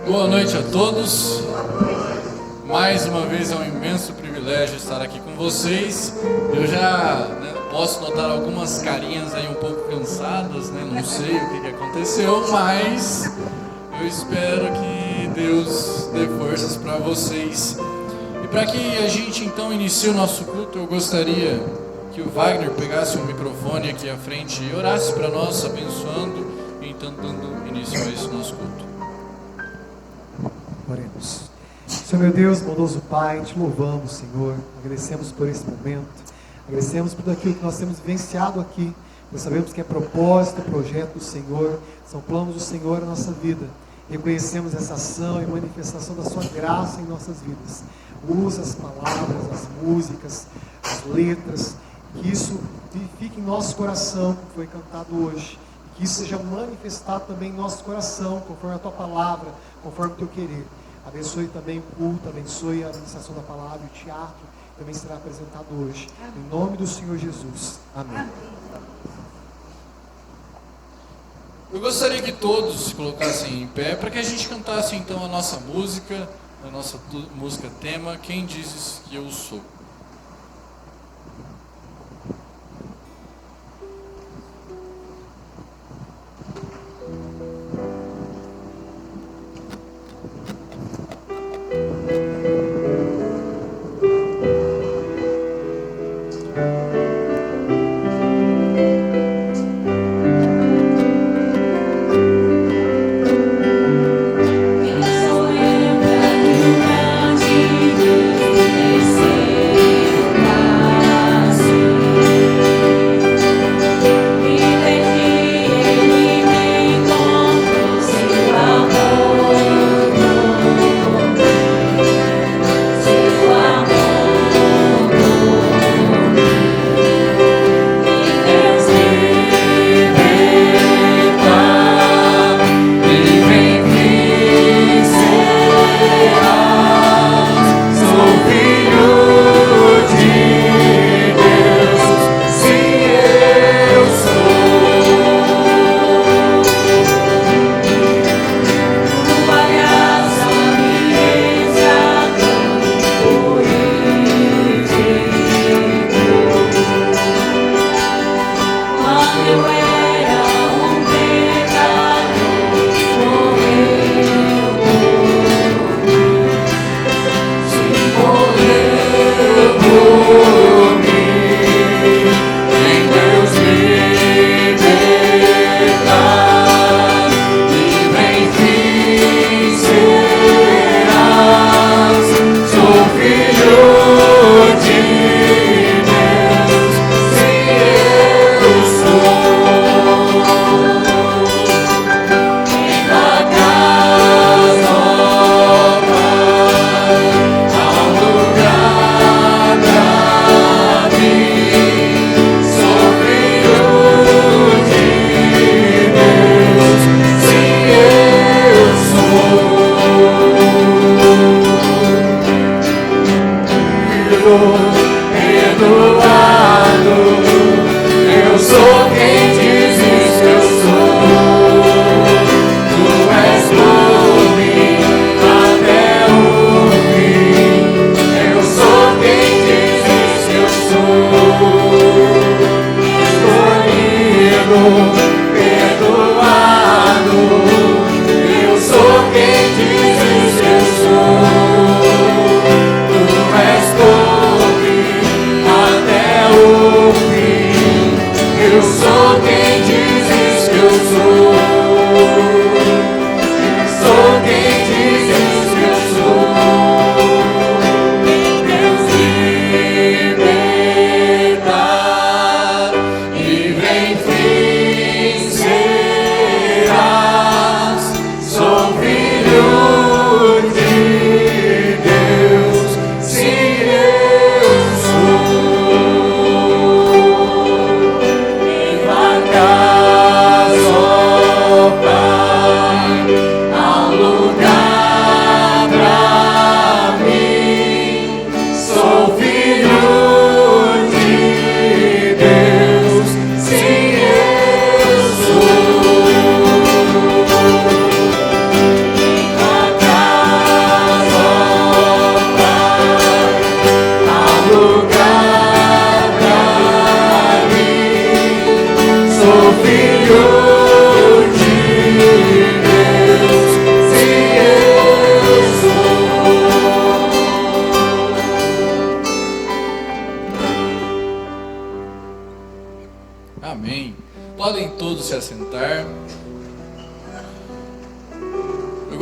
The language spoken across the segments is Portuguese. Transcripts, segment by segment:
Boa noite a todos. Mais uma vez é um imenso privilégio estar aqui com vocês. Eu já posso notar algumas carinhas aí um pouco cansadas, não sei o que aconteceu, mas eu espero que Deus dê forças para vocês. E para que a gente então inicie o nosso culto, eu gostaria que o Wagner pegasse o microfone aqui à frente e orasse para nós, abençoando e então dando início a esse nosso culto. Oremos. Senhor meu Deus, bondoso Pai, te louvamos, Senhor, agradecemos por esse momento, agradecemos por tudo aquilo que nós temos vivenciado aqui, nós sabemos que é propósito, projeto do Senhor, são planos do Senhor na nossa vida, reconhecemos essa ação e manifestação da sua graça em nossas vidas. Usa as palavras, as músicas, as letras, que isso vivifique em nosso coração, como foi cantado hoje, e que isso seja manifestado também em nosso coração, conforme a tua palavra, conforme o teu querer. Abençoe também o culto, abençoe a administração da palavra, o teatro que também será apresentado hoje. Em nome do Senhor Jesus. Amém. Eu gostaria que todos se colocassem em pé para que a gente cantasse então a nossa música tema, Quem Dizes Que Eu Sou. Quem sou eu pra julgar de Deus?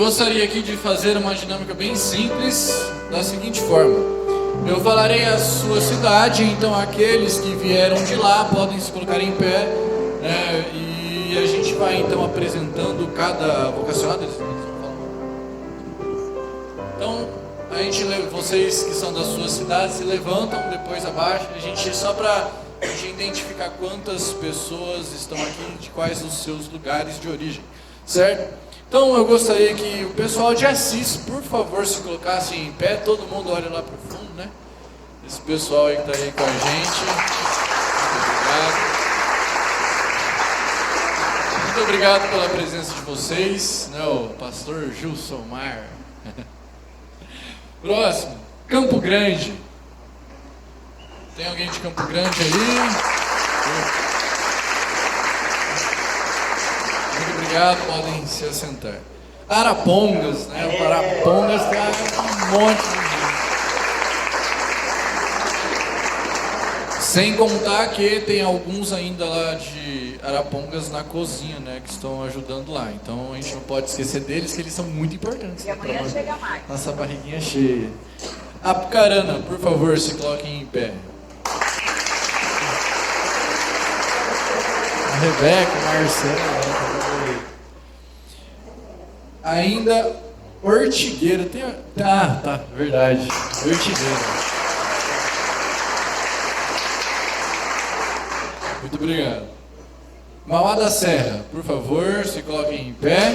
gostaria aqui de fazer uma dinâmica bem simples, da seguinte forma. Eu falarei a sua cidade, então aqueles que vieram de lá podem se colocar em pé, né, e a gente vai então apresentando cada vocacionado. Então, vocês que são das suas cidades se levantam, depois abaixo, só para a gente identificar quantas pessoas estão aqui, de quais os seus lugares de origem, certo? Então eu gostaria que o pessoal de Assis, por favor, se colocasse em pé, todo mundo olha lá para o fundo, né? Esse pessoal aí que está aí com a gente, muito obrigado pela presença de vocês, né? O pastor Gilson Mar. Próximo, Campo Grande. Tem alguém de Campo Grande aí? Muito obrigado, podem se assentar. Arapongas, né? O Arapongas tem um monte de gente. Sem contar que tem alguns ainda lá de Arapongas na cozinha, né? Que estão ajudando lá. Então a gente não pode esquecer deles, que eles são muito importantes. E amanhã chega mais. Nossa barriguinha cheia. Apucarana, por favor, se coloquem em pé. A Rebeca, Marcela. Ainda Ortigueira. Tá, verdade. Ortigueira. Muito obrigado. Mauá da Serra, por favor, se coloquem em pé.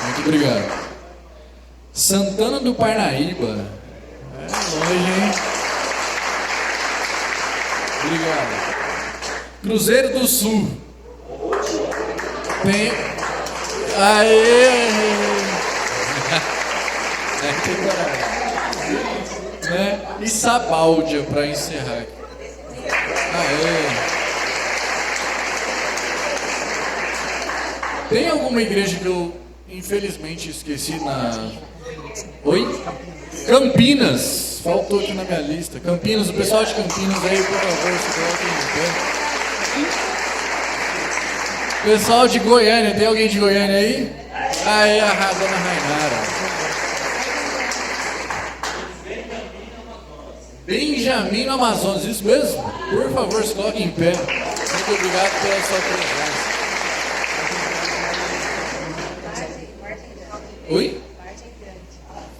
Muito obrigado. Santana do Parnaíba. Longe, hein? Obrigado. Cruzeiro do Sul. Tem. Aê! Tem coragem. Né? E Sabáldia para encerrar. Aê! Tem alguma igreja que eu infelizmente esqueci na... Oi? Campinas. Faltou aqui na minha lista. Campinas, o pessoal de Campinas aí, por favor, se coloquem em pé. Pessoal de Goiânia, tem alguém de Goiânia aí? Aí, a dona Rainara. Benjamin no Amazonas, isso mesmo? Por favor, se coloquem em pé. Muito obrigado pela sua presença. Oi?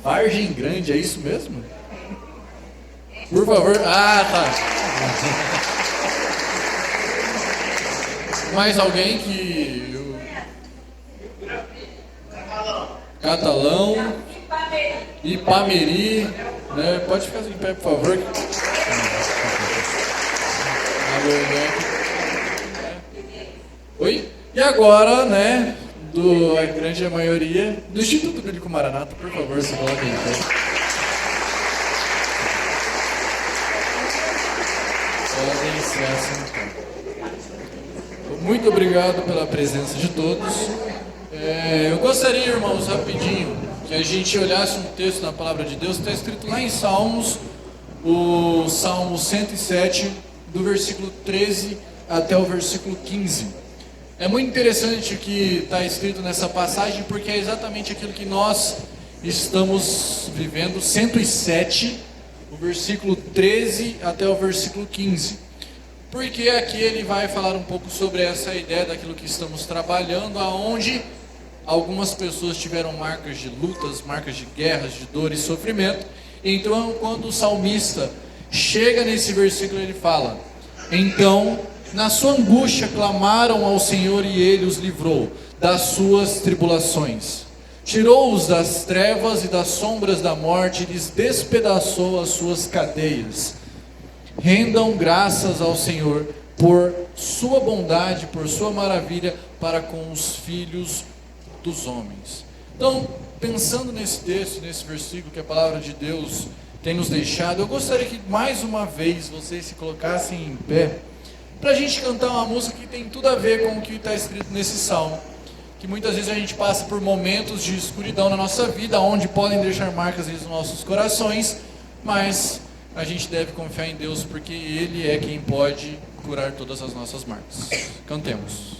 Vargem Grande, é isso mesmo? Por favor. Ah, tá. Mais alguém que... Catalão. Ipameri. Né? Pode ficar em pé, por favor. Oi? E agora, né? A grande maioria do Instituto Bíblico Maranata, por favor, se coloquem em pé. Podem se assentar. Muito obrigado pela presença de todos. Eu gostaria, irmãos, rapidinho, que a gente olhasse um texto na Palavra de Deus, está escrito lá em Salmos, o Salmo 107, do versículo 13 até o versículo 15. É muito interessante o que está escrito nessa passagem, porque é exatamente aquilo que nós estamos vivendo, 107, o versículo 13 até o versículo 15. Porque aqui ele vai falar um pouco sobre essa ideia daquilo que estamos trabalhando, aonde algumas pessoas tiveram marcas de lutas, marcas de guerras, de dor e sofrimento. Então, quando o salmista chega nesse versículo, ele fala: então, na sua angústia clamaram ao Senhor e Ele os livrou das suas tribulações. Tirou-os das trevas e das sombras da morte e lhes despedaçou as suas cadeias. Rendam graças ao Senhor por sua bondade, por sua maravilha para com os filhos dos homens. Então, pensando nesse texto, nesse versículo que a palavra de Deus tem nos deixado, eu gostaria que mais uma vez vocês se colocassem em pé, para a gente cantar uma música que tem tudo a ver com o que está escrito nesse salmo, que muitas vezes a gente passa por momentos de escuridão na nossa vida, onde podem deixar marcas nos nossos corações, mas a gente deve confiar em Deus, porque Ele é quem pode curar todas as nossas marcas. Cantemos.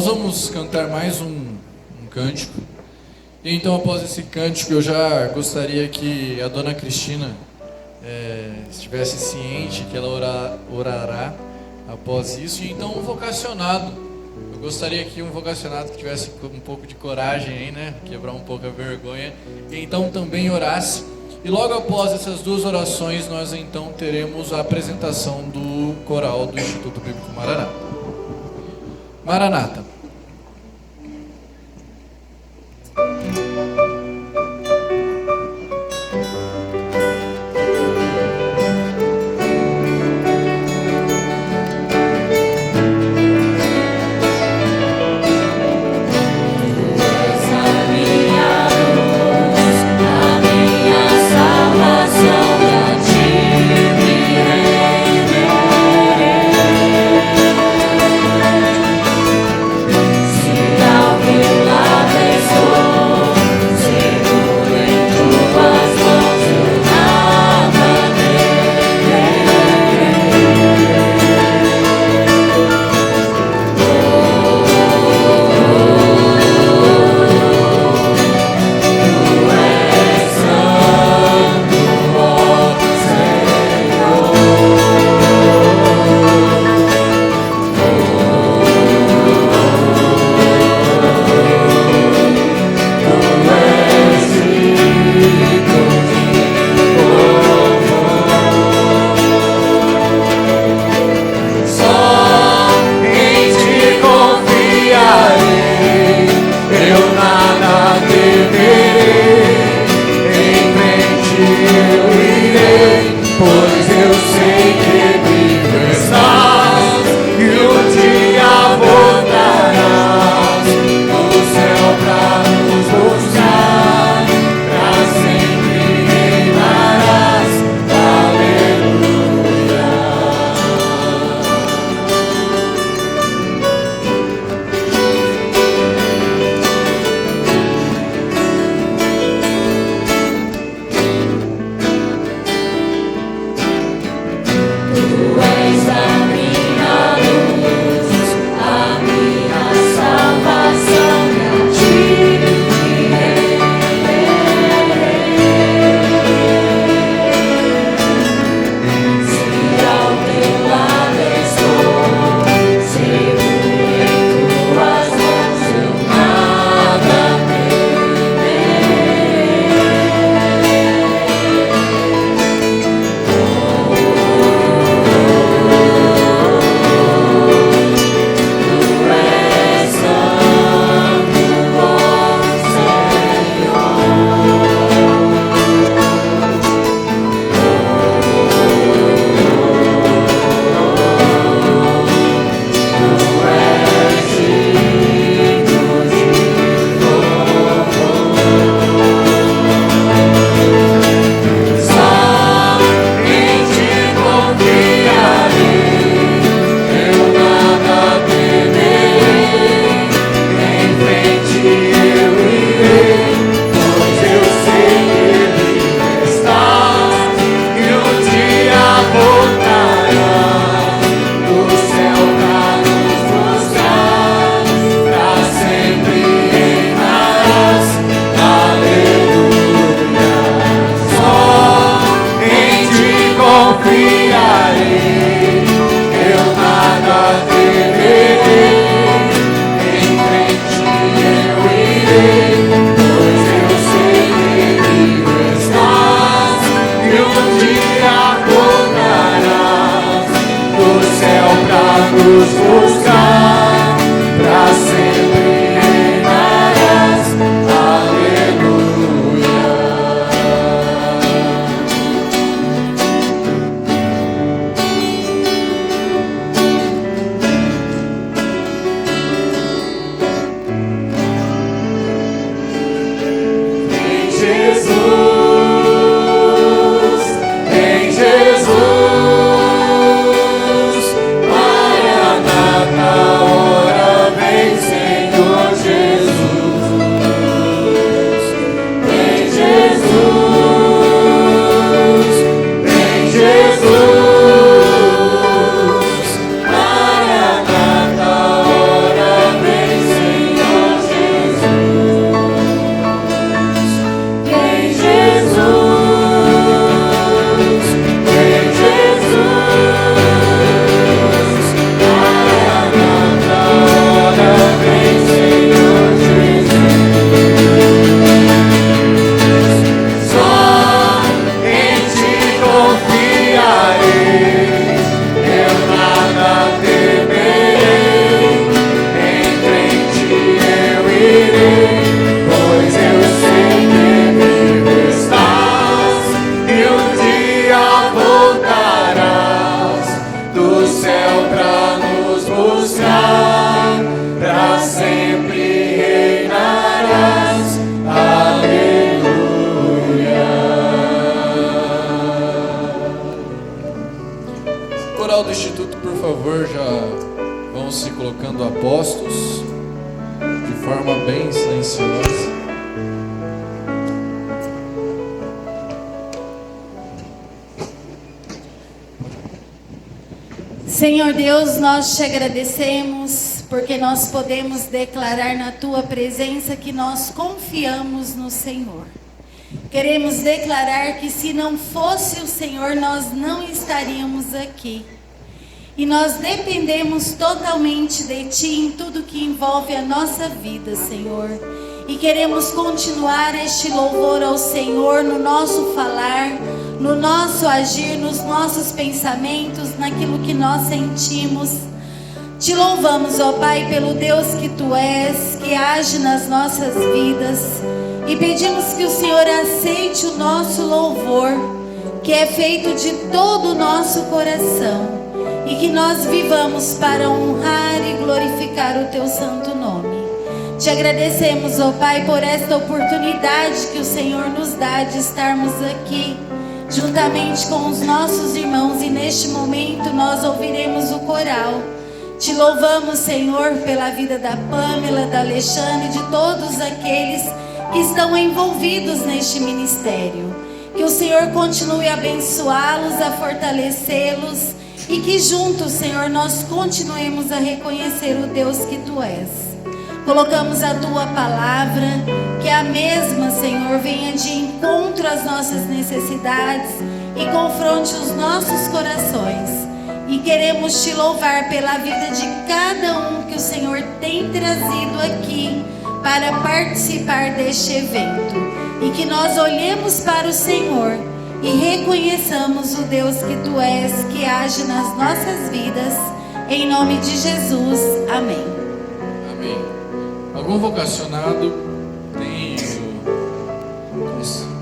nós vamos cantar mais um cântico. E então, após esse cântico, eu já gostaria que a dona Cristina estivesse ciente que ela orará após isso. E então, um vocacionado. Eu gostaria que um vocacionado que tivesse um pouco de coragem aí, né? Quebrar um pouco a vergonha. E então também orasse. E logo após essas duas orações, nós então teremos a apresentação do coral do Instituto Bíblico Maranata. Maranata. Maranata. favor, já vão se colocando apostos de forma bem silenciosa. Senhor Deus, nós te agradecemos porque nós podemos declarar na tua presença que nós confiamos no Senhor. Queremos declarar que se não fosse o Senhor, nós não estaríamos aqui. E nós dependemos totalmente de Ti em tudo que envolve a nossa vida, Senhor. E queremos continuar este louvor ao Senhor no nosso falar, no nosso agir, nos nossos pensamentos, naquilo que nós sentimos. Te louvamos, ó Pai, pelo Deus que Tu és, que age nas nossas vidas. E pedimos que o Senhor aceite o nosso louvor, que é feito de todo o nosso coração. E que nós vivamos para honrar e glorificar o Teu santo nome. Te agradecemos, ó Pai, por esta oportunidade que o Senhor nos dá de estarmos aqui, juntamente com os nossos irmãos. E neste momento nós ouviremos o coral. Te louvamos, Senhor, pela vida da Pâmela, da Alexandre e de todos aqueles que estão envolvidos neste ministério. Que o Senhor continue a abençoá-los, a fortalecê-los. E que juntos, Senhor, nós continuemos a reconhecer o Deus que Tu és. Colocamos a Tua palavra, que a mesma, Senhor, venha de encontro às nossas necessidades e confronte os nossos corações. E queremos Te louvar pela vida de cada um que o Senhor tem trazido aqui para participar deste evento. E que nós olhemos para o Senhor e reconheçamos o Deus que Tu és, que age nas nossas vidas. Em nome de Jesus. Amém. Amém. Algum vocacionado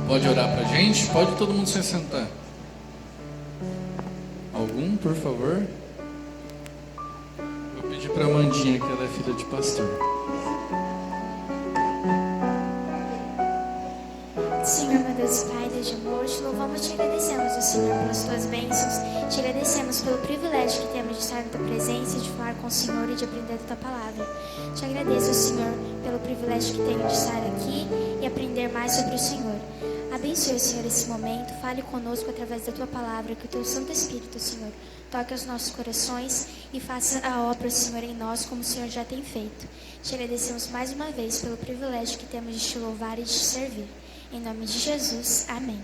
pode orar pra gente? Pode todo mundo se sentar. Algum, por favor? Vou pedir pra Amandinha, que ela é filha de pastor. Senhor, meu Deus e Pai, Deus de amor, te louvamos e te agradecemos, ó Senhor, pelas tuas bênçãos. Te agradecemos pelo privilégio que temos de estar na tua presença e de falar com o Senhor e de aprender a tua palavra. Te agradeço, Senhor, pelo privilégio que tenho de estar aqui e aprender mais sobre o Senhor. Abençoe, Senhor, esse momento, fale conosco através da tua palavra, que o teu Santo Espírito, Senhor, toque os nossos corações e faça a obra, Senhor, em nós, como o Senhor já tem feito. Te agradecemos mais uma vez pelo privilégio que temos de te louvar e de te servir. Em nome de Jesus, amém.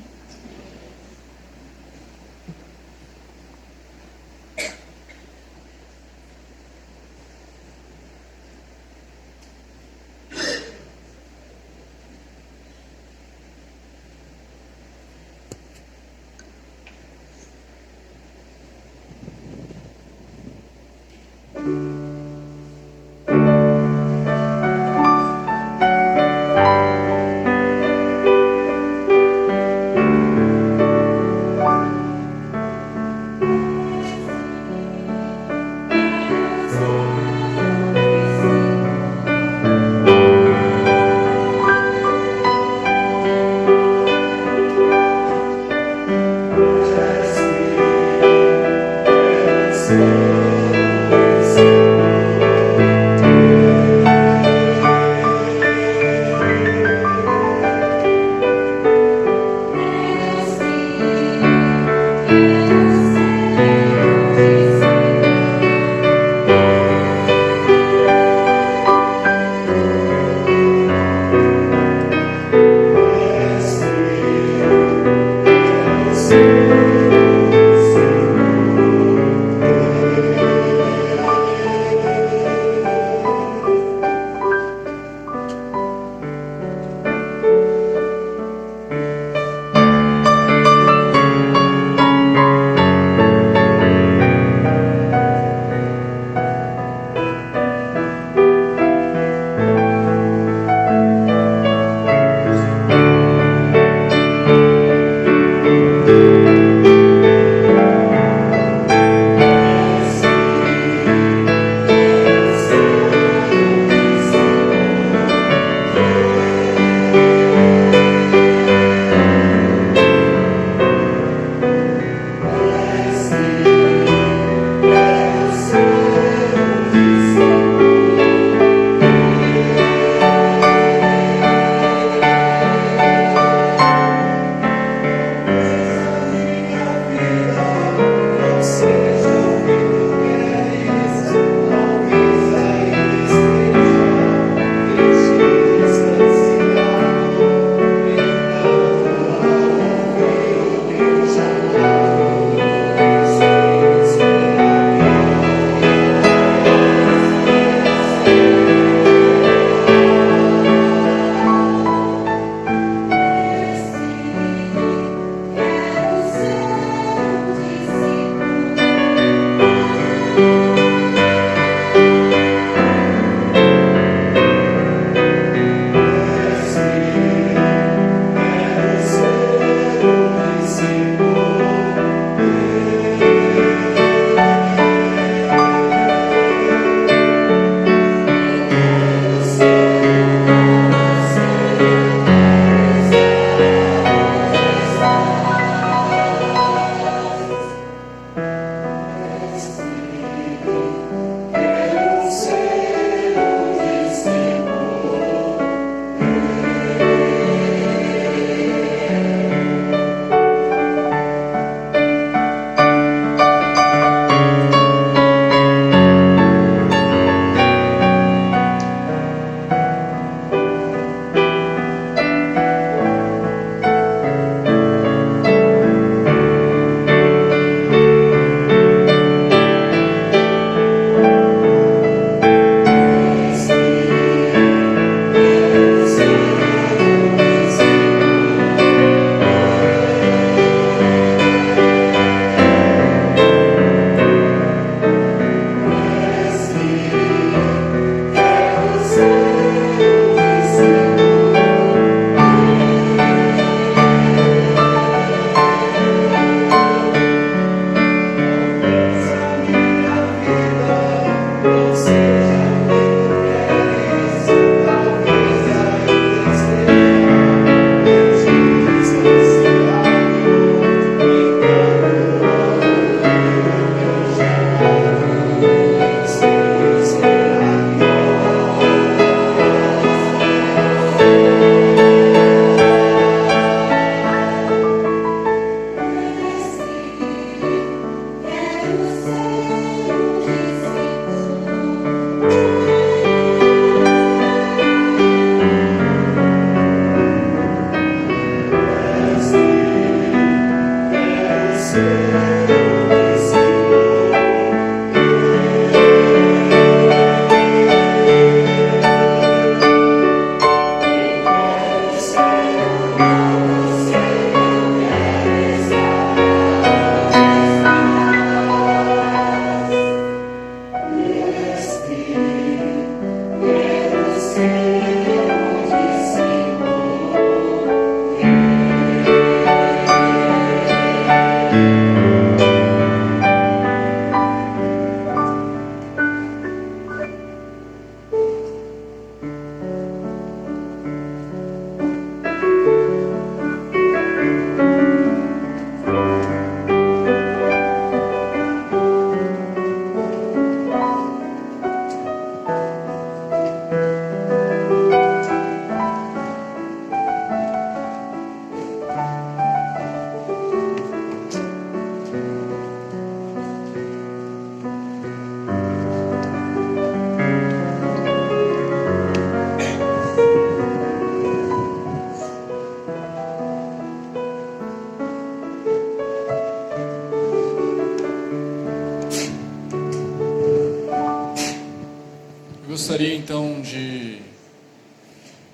gostaria então de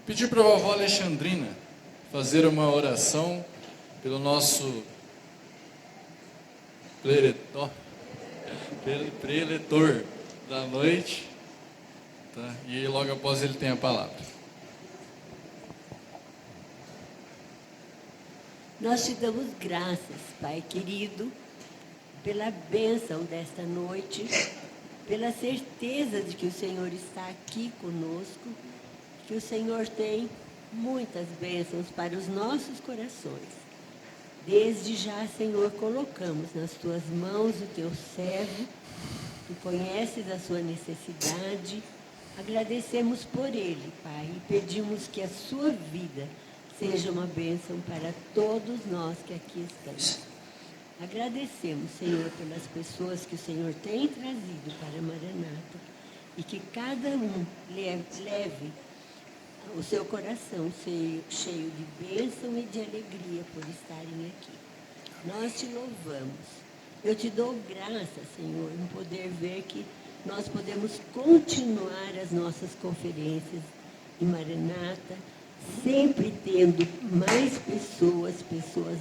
pedir para a vovó Alexandrina fazer uma oração pelo nosso preletor da noite, tá? E logo após ele tem a palavra. Nós te damos graças, Pai querido, pela bênção desta noite, pela certeza de que o Senhor está aqui conosco, que o Senhor tem muitas bênçãos para os nossos corações. Desde já, Senhor, colocamos nas tuas mãos o teu servo, tu conheces a sua necessidade, agradecemos por ele, Pai, e pedimos que a sua vida seja uma bênção para todos nós que aqui estamos. Agradecemos, Senhor, pelas pessoas que o Senhor tem trazido para Maranata e que cada um leve o seu coração cheio de bênção e de alegria por estarem aqui. Nós te louvamos. Eu te dou graça, Senhor, em poder ver que nós podemos continuar as nossas conferências em Maranata, sempre tendo mais pessoas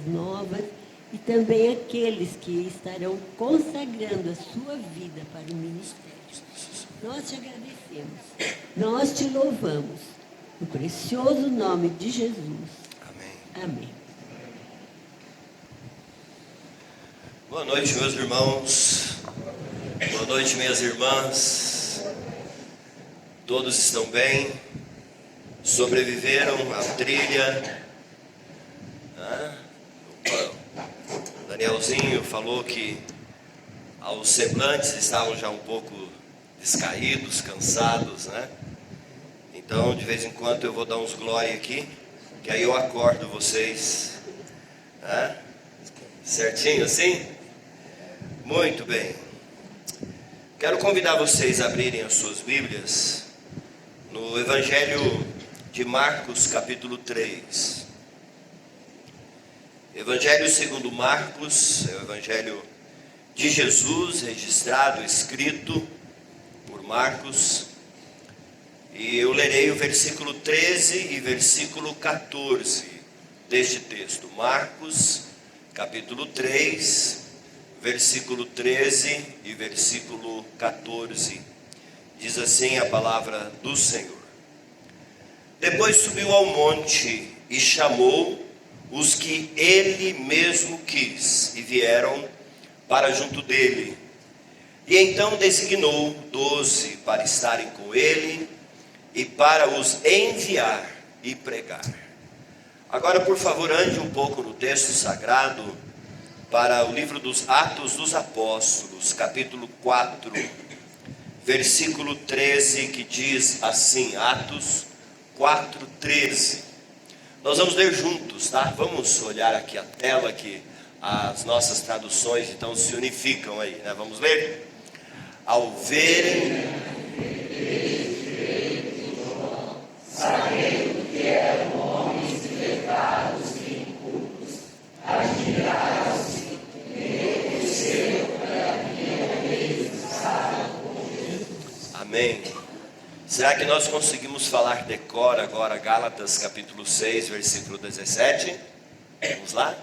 novas e também aqueles que estarão consagrando a sua vida para o ministério. Nós te agradecemos, nós te louvamos, no precioso nome de Jesus. Amém. Amém. Boa noite, meus irmãos. Boa noite, minhas irmãs. Todos estão bem? Sobreviveram à trilha? O Danielzinho falou que os semblantes estavam já um pouco descaídos, cansados, né? Então, de vez em quando eu vou dar uns glória aqui, que aí eu acordo vocês. Certinho assim? Muito bem. Quero convidar vocês a abrirem as suas Bíblias no Evangelho de Marcos, capítulo 3. Evangelho segundo Marcos, é o Evangelho de Jesus, registrado, escrito por Marcos. E eu lerei o versículo 13 e versículo 14 deste texto. Marcos, capítulo 3, versículo 13 e versículo 14. Diz assim a palavra do Senhor. Depois subiu ao monte e chamou os que ele mesmo quis, e vieram para junto dele. E então designou 12 para estarem com ele, e para os enviar e pregar. Agora, por favor, ande um pouco no texto sagrado para o livro dos Atos dos Apóstolos, capítulo 4, versículo 13, que diz assim, Atos 4, 13. Nós vamos ler juntos, tá? Vamos olhar aqui a tela, que as nossas traduções então se unificam aí, né? Vamos ler? Ao verem... sabendo que eram homens de pecados e incultos, admiraram-se e reconheceram que haviam eles estado com Jesus. Amém. Será que nós conseguimos falar de cor agora Gálatas capítulo 6, versículo 17? Vamos lá?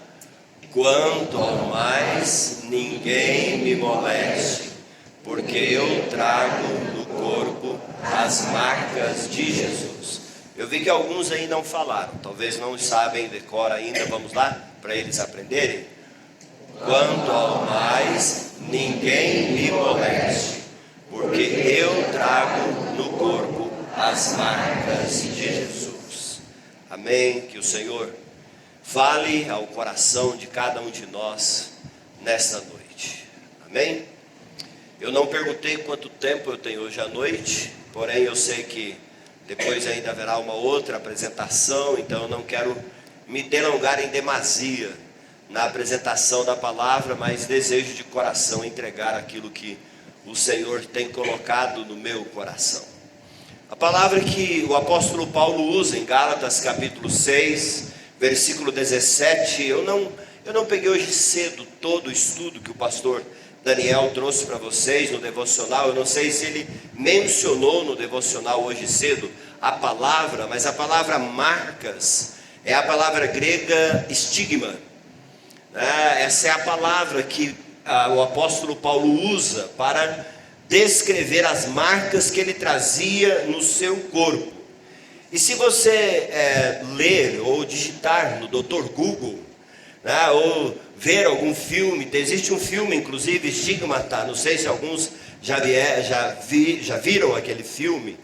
Quanto ao mais, ninguém me moleste, porque eu trago no corpo as marcas de Jesus. Eu vi que alguns aí não falaram, talvez não sabem de cor ainda. Vamos lá, para eles aprenderem. Quanto ao mais, ninguém me moleste, porque eu trago no corpo as marcas de Jesus. Amém. Que o Senhor fale ao coração de cada um de nós nesta noite. Amém. Eu não perguntei quanto tempo eu tenho hoje à noite, porém eu sei que depois ainda haverá uma outra apresentação, então eu não quero me delongar em demasia na apresentação da palavra, mas desejo de coração entregar aquilo que o Senhor tem colocado no meu coração. A palavra que o apóstolo Paulo usa em Gálatas capítulo 6, versículo 17, eu não peguei hoje cedo todo o estudo que o pastor Daniel trouxe para vocês no devocional. Eu não sei se ele mencionou no devocional hoje cedo a palavra, mas a palavra marcas é a palavra grega estigma. Essa é a palavra que o apóstolo Paulo usa para descrever as marcas que ele trazia no seu corpo. E se você ler ou digitar no Dr. Google, ou ver algum filme, existe um filme inclusive, Estigmata, não sei se alguns já viram aquele filme.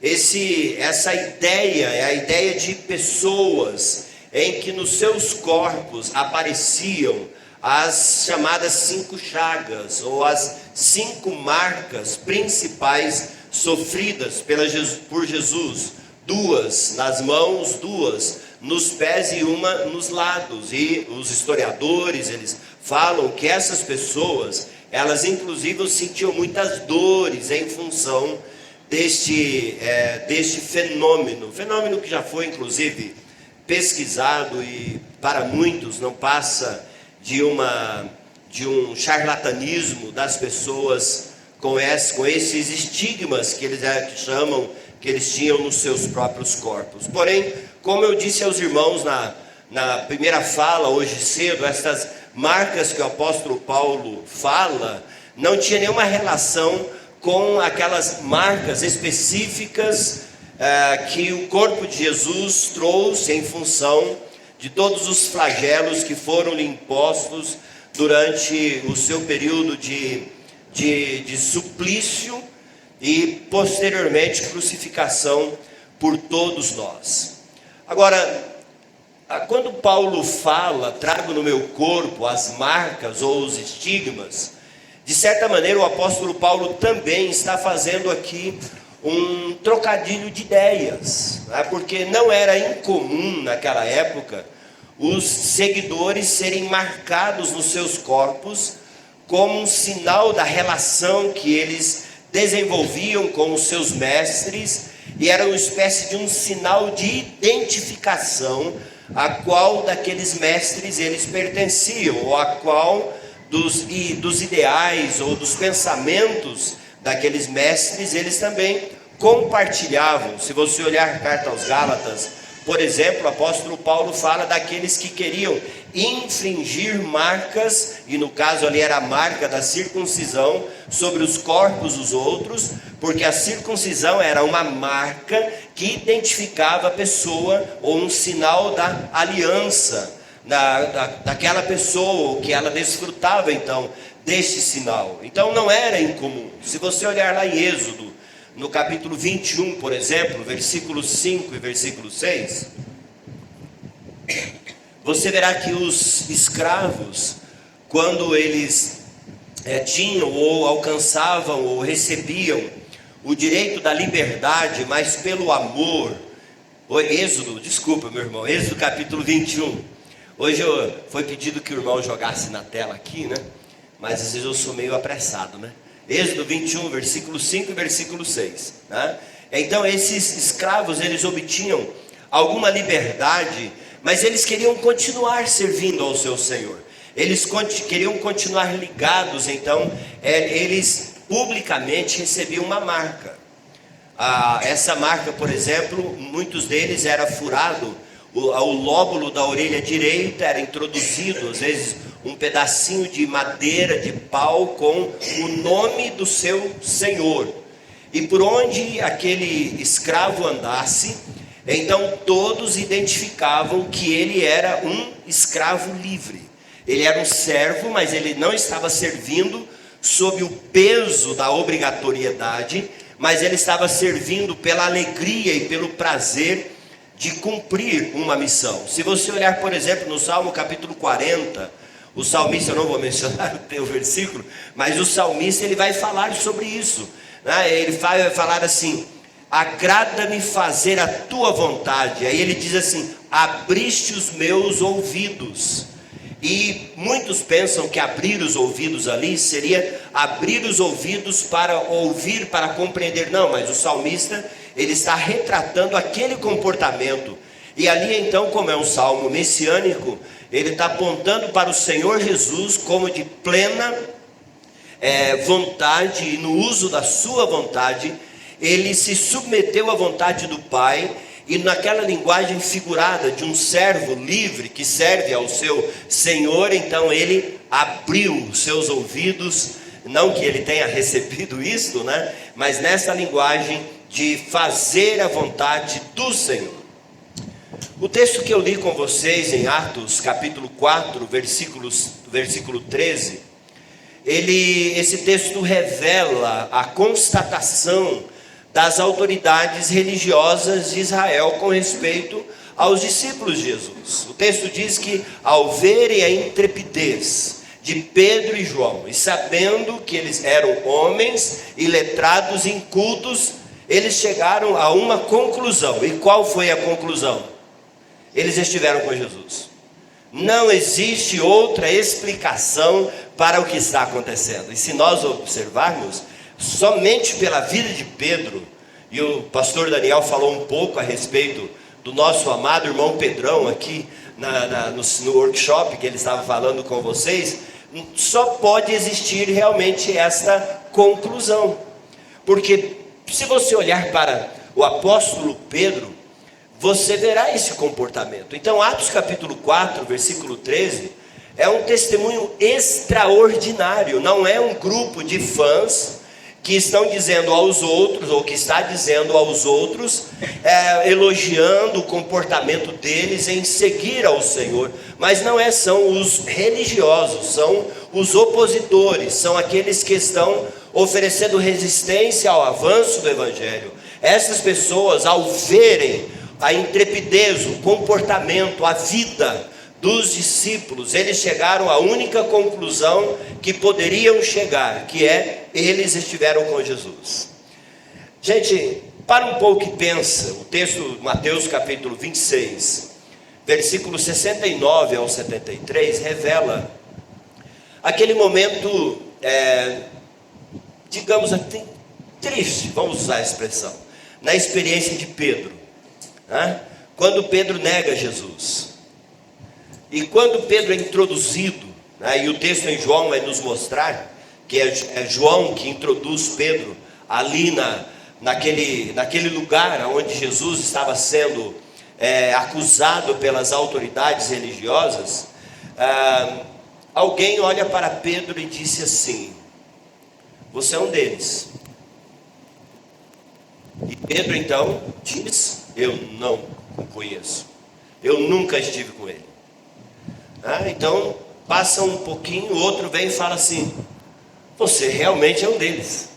Essa ideia é a ideia de pessoas em que nos seus corpos apareciam as chamadas 5 chagas, ou as 5 marcas principais sofridas por Jesus. 2 nas mãos, 2 nos pés e 1 nos lados. E os historiadores, eles falam que essas pessoas, elas inclusive sentiam muitas dores em função deste fenômeno que já foi inclusive pesquisado e para muitos não passa de um charlatanismo das pessoas com esses estigmas que eles chamam, que eles tinham nos seus próprios corpos. Porém, como eu disse aos irmãos na primeira fala hoje cedo, essas marcas que o apóstolo Paulo fala não tinha nenhuma relação com aquelas marcas específicas que o corpo de Jesus trouxe em função de todos os flagelos que foram lhe impostos durante o seu período de suplício e posteriormente crucificação por todos nós. Agora, quando Paulo fala, trago no meu corpo as marcas ou os estigmas, de certa maneira o apóstolo Paulo também está fazendo aqui um trocadilho de ideias, porque não era incomum naquela época os seguidores serem marcados nos seus corpos como um sinal da relação que eles desenvolviam com os seus mestres, e era uma espécie de um sinal de identificação a qual daqueles mestres eles pertenciam, ou a qual dos ideais ou dos pensamentos daqueles mestres eles também compartilhavam. Se você olhar a carta aos Gálatas, por exemplo, o apóstolo Paulo fala daqueles que queriam infringir marcas, e no caso ali era a marca da circuncisão sobre os corpos dos outros, porque a circuncisão era uma marca que identificava a pessoa, ou um sinal da aliança daquela pessoa, ou que ela desfrutava então deste sinal. Então não era incomum. Se você olhar lá em Êxodo, no capítulo 21, por exemplo, versículo 5 e versículo 6, você verá que os escravos, quando eles tinham ou alcançavam ou recebiam o direito da liberdade, mas pelo amor, Êxodo capítulo 21, hoje foi pedido que o irmão jogasse na tela aqui, né? Mas às vezes eu sou meio apressado, né? Êxodo 21, versículo 5 e versículo 6, né? Então esses escravos, eles obtinham alguma liberdade, mas eles queriam continuar servindo ao seu Senhor. Eles queriam continuar ligados, então eles publicamente recebiam uma marca. Essa marca, por exemplo, muitos deles era furado, o lóbulo da orelha direita era introduzido, às vezes um pedacinho de madeira, de pau, com o nome do seu senhor. E por onde aquele escravo andasse, então todos identificavam que ele era um escravo livre. Ele era um servo, mas ele não estava servindo sob o peso da obrigatoriedade, mas ele estava servindo pela alegria e pelo prazer de cumprir uma missão. Se você olhar, por exemplo, no Salmo capítulo 40, o salmista, eu não vou mencionar o teu versículo, mas o salmista ele vai falar sobre isso, né? Ele vai falar assim: agrada-me fazer a tua vontade. Aí ele diz assim: abriste os meus ouvidos. E muitos pensam que abrir os ouvidos ali seria abrir os ouvidos para ouvir, para compreender. Não, mas o salmista ele está retratando aquele comportamento. E ali então, como é um salmo messiânico, ele está apontando para o Senhor Jesus como de plena vontade e no uso da sua vontade, ele se submeteu à vontade do Pai, e naquela linguagem figurada de um servo livre que serve ao seu Senhor, então ele abriu os seus ouvidos, não que ele tenha recebido isto, né? Mas nessa linguagem de fazer a vontade do Senhor. O texto que eu li com vocês em Atos capítulo 4, versículo 13, esse texto revela a constatação das autoridades religiosas de Israel com respeito aos discípulos de Jesus. O texto diz que ao verem a intrepidez de Pedro e João, e sabendo que eles eram homens iletrados e incultos, eles chegaram a uma conclusão. E qual foi a conclusão? Eles estiveram com Jesus. Não existe outra explicação para o que está acontecendo. E se nós observarmos, somente pela vida de Pedro, e o pastor Daniel falou um pouco a respeito do nosso amado irmão Pedrão aqui no workshop que ele estava falando com vocês, só pode existir realmente esta conclusão. Porque se você olhar para o apóstolo Pedro, você verá esse comportamento. Então Atos capítulo 4, versículo 13, é um testemunho extraordinário. Não é um grupo de fãs que estão dizendo aos outros, ou que está dizendo aos outros, elogiando o comportamento deles em seguir ao Senhor, mas não são os religiosos, são os opositores, são aqueles que estão oferecendo resistência ao avanço do Evangelho. Essas pessoas, ao verem a intrepidez, o comportamento, a vida dos discípulos, eles chegaram à única conclusão que poderiam chegar, que eles estiveram com Jesus. Gente, para um pouco e pensa, o texto de Mateus capítulo 26, versículos 69 ao 73, revela aquele momento, digamos assim, triste, vamos usar a expressão, na experiência de Pedro, né? Quando Pedro nega Jesus. E quando Pedro é introduzido, né, e o texto em João vai nos mostrar que é João que introduz Pedro ali naquele lugar onde Jesus estava sendo acusado pelas autoridades religiosas, alguém olha para Pedro e disse assim: você é um deles. E Pedro então diz: eu não o conheço, eu nunca estive com ele. Então passa um pouquinho, o outro vem e fala assim: você realmente é um deles.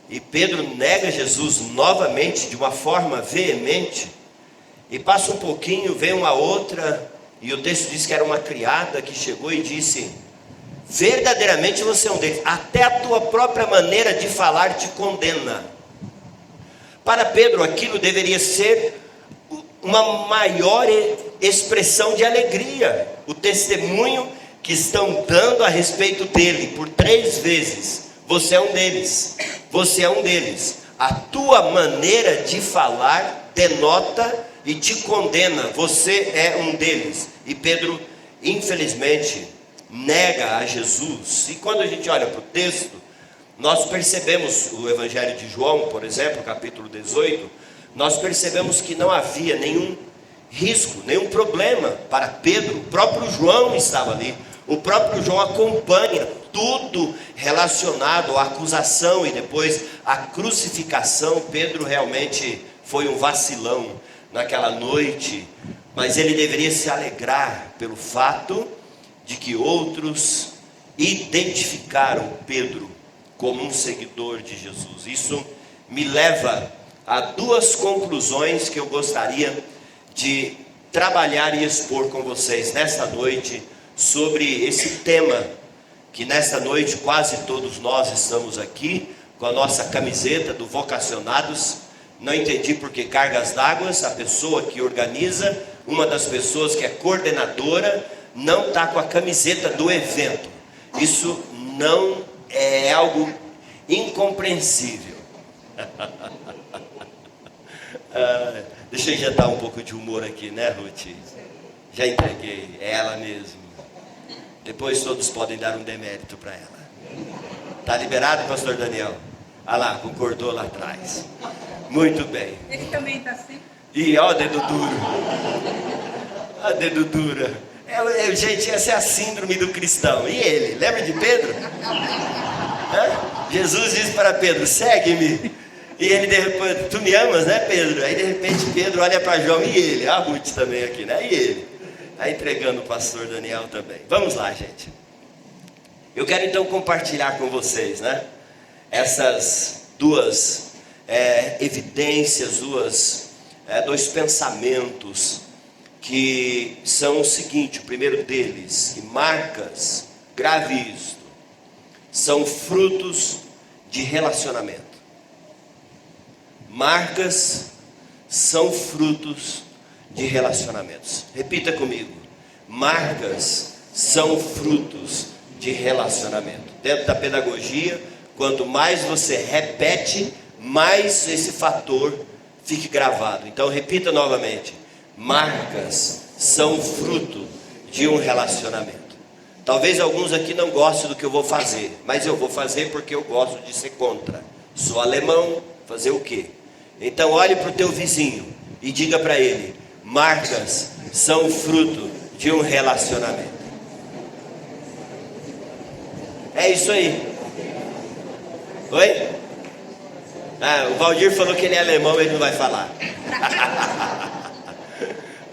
E Pedro nega Jesus novamente, de uma forma veemente. E passa um pouquinho, vem uma outra, e o texto diz que era uma criada que chegou e disse: verdadeiramente você é um deles, até a tua própria maneira de falar te condena. Para Pedro aquilo deveria ser uma maior expressão de alegria, o testemunho que estão dando a respeito dele por 3 vezes: você é um deles, você é um deles. A tua maneira de falar denota e te condena, você é um deles. E Pedro, infelizmente, nega a Jesus. E quando a gente olha para o texto, nós percebemos, o Evangelho de João, por exemplo, capítulo 18, nós percebemos que não havia nenhum risco, nenhum problema para Pedro. O próprio João estava ali, o próprio João acompanha tudo relacionado à acusação e depois à crucificação. Pedro realmente foi um vacilão naquela noite, mas ele deveria se alegrar pelo fato de que outros identificaram Pedro como um seguidor de Jesus. Isso me leva a 2 conclusões que eu gostaria de trabalhar e expor com vocês nesta noite, sobre esse tema, que nesta noite quase todos nós estamos aqui com a nossa camiseta do Vocacionados. Não entendi por que cargas d'água, a pessoa que organiza, uma das pessoas que é coordenadora, não está com a camiseta do evento. Isso não é algo incompreensível. Deixa eu injetar um pouco de humor aqui, né, Ruth? Já entreguei, é ela mesmo. Depois todos podem dar um demérito para ela. Tá liberado, pastor Daniel? Ah lá, concordou lá atrás. Muito bem. Ele também está assim? E ó, dedo duro. Ó, dedo dura. Gente, essa é a síndrome do cristão. E ele? Lembra de Pedro? Jesus disse para Pedro: segue-me. E ele de repente: tu me amas, né, Pedro? Aí de repente Pedro olha para João e ele. A Ruth também aqui, né? E ele. Aí entregando o pastor Daniel também. Vamos lá, gente. Eu quero então compartilhar com vocês, né? Essas duas evidências, dois pensamentos que são o seguinte. O primeiro deles, que marcas, grave isto, são frutos de relacionamento. Marcas são frutos de relacionamentos. Repita comigo: marcas são frutos de relacionamento. Dentro da pedagogia, quanto mais você repete, mais esse fator fique gravado. Então repita novamente: marcas são fruto de um relacionamento. Talvez alguns aqui não gostem do que eu vou fazer, mas eu vou fazer porque eu gosto de ser contra. Sou alemão, fazer o quê? Então olhe para o teu vizinho e diga para ele: marcas são fruto de um relacionamento. É isso aí. Oi? O Valdir falou que ele é alemão, ele não vai falar.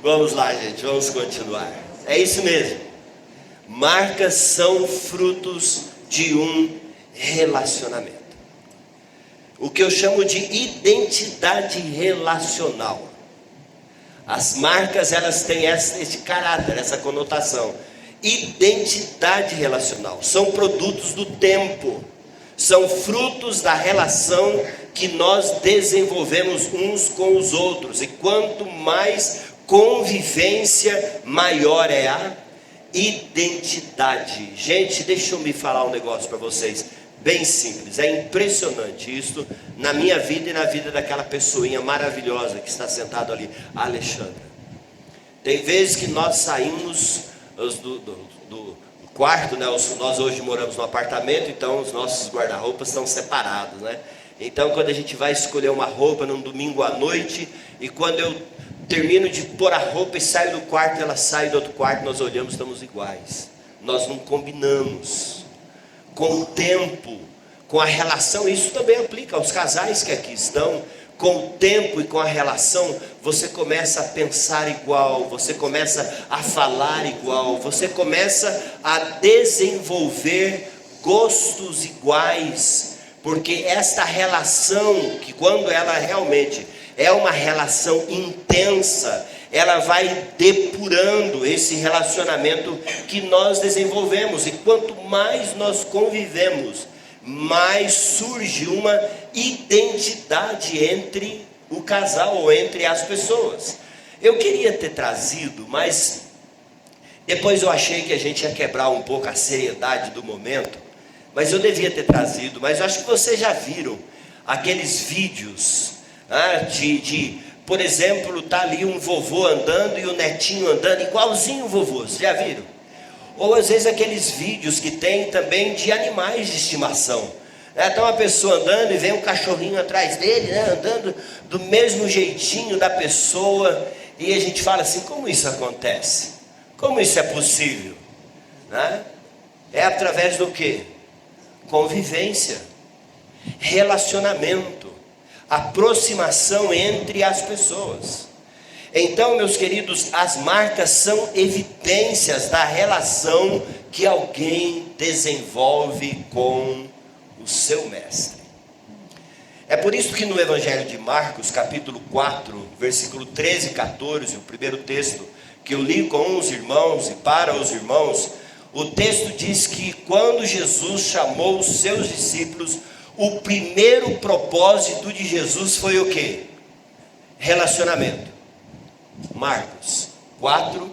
Vamos lá, gente, vamos continuar. É isso mesmo. Marcas são frutos de um relacionamento. O que eu chamo de identidade relacional. As marcas, elas têm esse caráter, essa conotação. Identidade relacional. São produtos do tempo. São frutos da relação que nós desenvolvemos uns com os outros. E quanto mais convivência, maior é a identidade. Gente, deixa eu me falar um negócio para vocês. Bem simples, é impressionante isso na minha vida e na vida daquela pessoinha maravilhosa que está sentado ali, a Alexandra. Tem vezes que nós saímos do quarto, né? Nós hoje moramos no apartamento, então os nossos guarda-roupas estão separados, né? Então quando a gente vai escolher uma roupa num domingo à noite, e quando eu termino de pôr a roupa e saio do quarto, ela sai do outro quarto, nós olhamos, estamos iguais. Nós não combinamos. Com o tempo, com a relação, isso também aplica aos casais que aqui estão. Com o tempo e com a relação, você começa a pensar igual, você começa a falar igual, você começa a desenvolver gostos iguais, porque esta relação, que quando ela realmente é uma relação intensa, ela vai depurando esse relacionamento que nós desenvolvemos. E quanto mais nós convivemos, mais surge uma identidade entre o casal ou entre as pessoas. Eu queria ter trazido, mas depois eu achei que a gente ia quebrar um pouco a seriedade do momento, mas eu devia ter trazido. Mas eu acho que vocês já viram aqueles vídeos por exemplo, tá ali um vovô andando e o netinho andando igualzinho o vovô, vocês já viram? Ou às vezes aqueles vídeos que tem também de animais de estimação. Está uma pessoa andando e vem um cachorrinho atrás dele, né, andando do mesmo jeitinho da pessoa, e a gente fala assim: como isso acontece? Como isso é possível? Né? É através do quê? Convivência, relacionamento, aproximação entre as pessoas. Então, meus queridos, as marcas são evidências da relação que alguém desenvolve com o seu mestre. É por isso que no Evangelho de Marcos, capítulo 4, versículo 13 e 14, o primeiro texto que eu li com os irmãos e para os irmãos, o texto diz que quando Jesus chamou os seus discípulos, o primeiro propósito de Jesus foi o quê? Relacionamento. Marcos 4,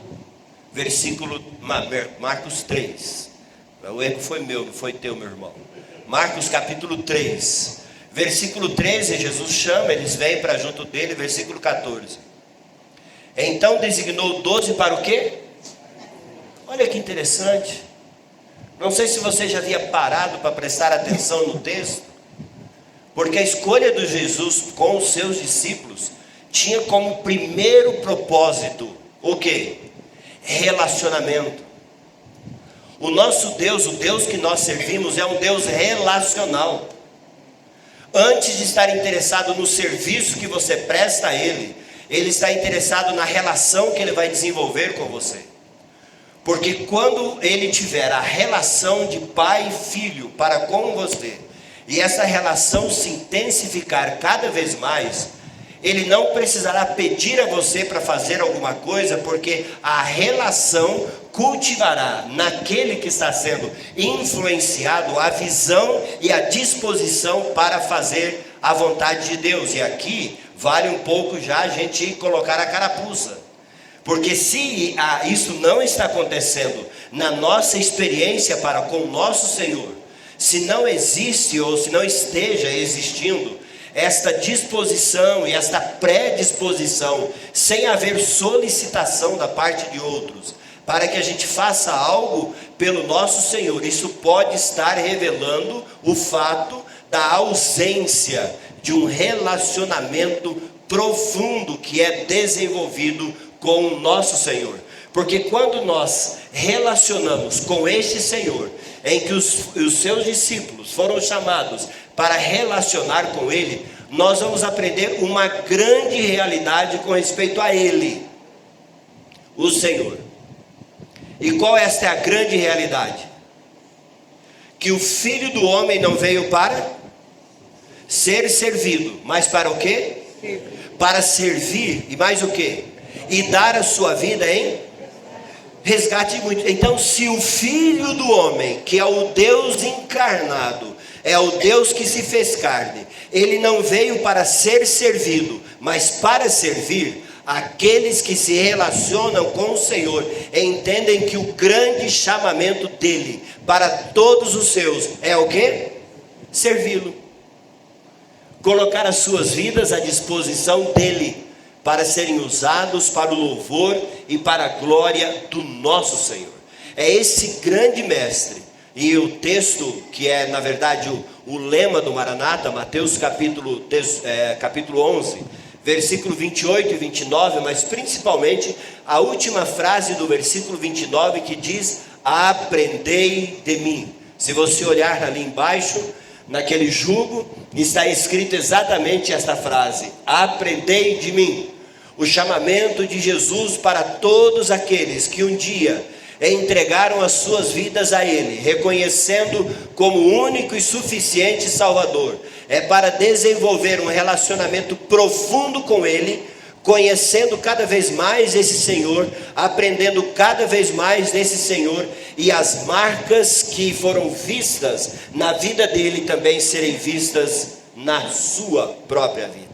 Marcos 3. O erro foi meu, não foi teu, meu irmão. Marcos capítulo 3, versículo 13, Jesus chama, eles vêm para junto dele, versículo 14. Então designou 12 para o quê? Olha que interessante. Não sei se você já havia parado para prestar atenção no texto, porque a escolha de Jesus com os seus discípulos tinha como primeiro propósito o quê? Relacionamento. O nosso Deus, o Deus que nós servimos, é um Deus relacional. Antes de estar interessado no serviço que você presta a Ele, Ele está interessado na relação que Ele vai desenvolver com você. Porque quando Ele tiver a relação de pai e filho para com você, e essa relação se intensificar cada vez mais, Ele não precisará pedir a você para fazer alguma coisa, porque a relação cultivará naquele que está sendo influenciado a visão e a disposição para fazer a vontade de Deus. E aqui vale um pouco já a gente colocar a carapuça, porque se isso não está acontecendo na nossa experiência para com o nosso Senhor, se não existe ou se não esteja existindo esta disposição e esta predisposição, sem haver solicitação da parte de outros, para que a gente faça algo pelo nosso Senhor, isso pode estar revelando o fato da ausência de um relacionamento profundo que é desenvolvido com o nosso Senhor. Porque quando nós relacionamos com este Senhor, em que os seus discípulos foram chamados para relacionar com Ele, nós vamos aprender uma grande realidade com respeito a Ele, o Senhor. E qual esta é a grande realidade? Que o Filho do Homem não veio para ser servido, mas para o quê? Para servir, e mais o quê? E dar a sua vida em resgate muito. Então, se o Filho do Homem, que é o Deus encarnado, é o Deus que se fez carne, Ele não veio para ser servido, mas para servir, aqueles que se relacionam com o Senhor entendem que o grande chamamento dele para todos os seus é o quê? Servi-lo. Colocar as suas vidas à disposição dele, para serem usados para o louvor e para a glória do nosso Senhor. É esse grande mestre. E o texto que é na verdade o lema do Maranata, Mateus capítulo 11, versículo 28 e 29, mas principalmente a última frase do versículo 29 que diz: aprendei de mim. Se você olhar ali embaixo, naquele jugo, está escrito exatamente esta frase: aprendei de mim. O chamamento de Jesus para todos aqueles que um dia entregaram as suas vidas a Ele, reconhecendo como único e suficiente Salvador, é para desenvolver um relacionamento profundo com Ele, conhecendo cada vez mais esse Senhor, aprendendo cada vez mais desse Senhor, e as marcas que foram vistas na vida dele também serem vistas na sua própria vida.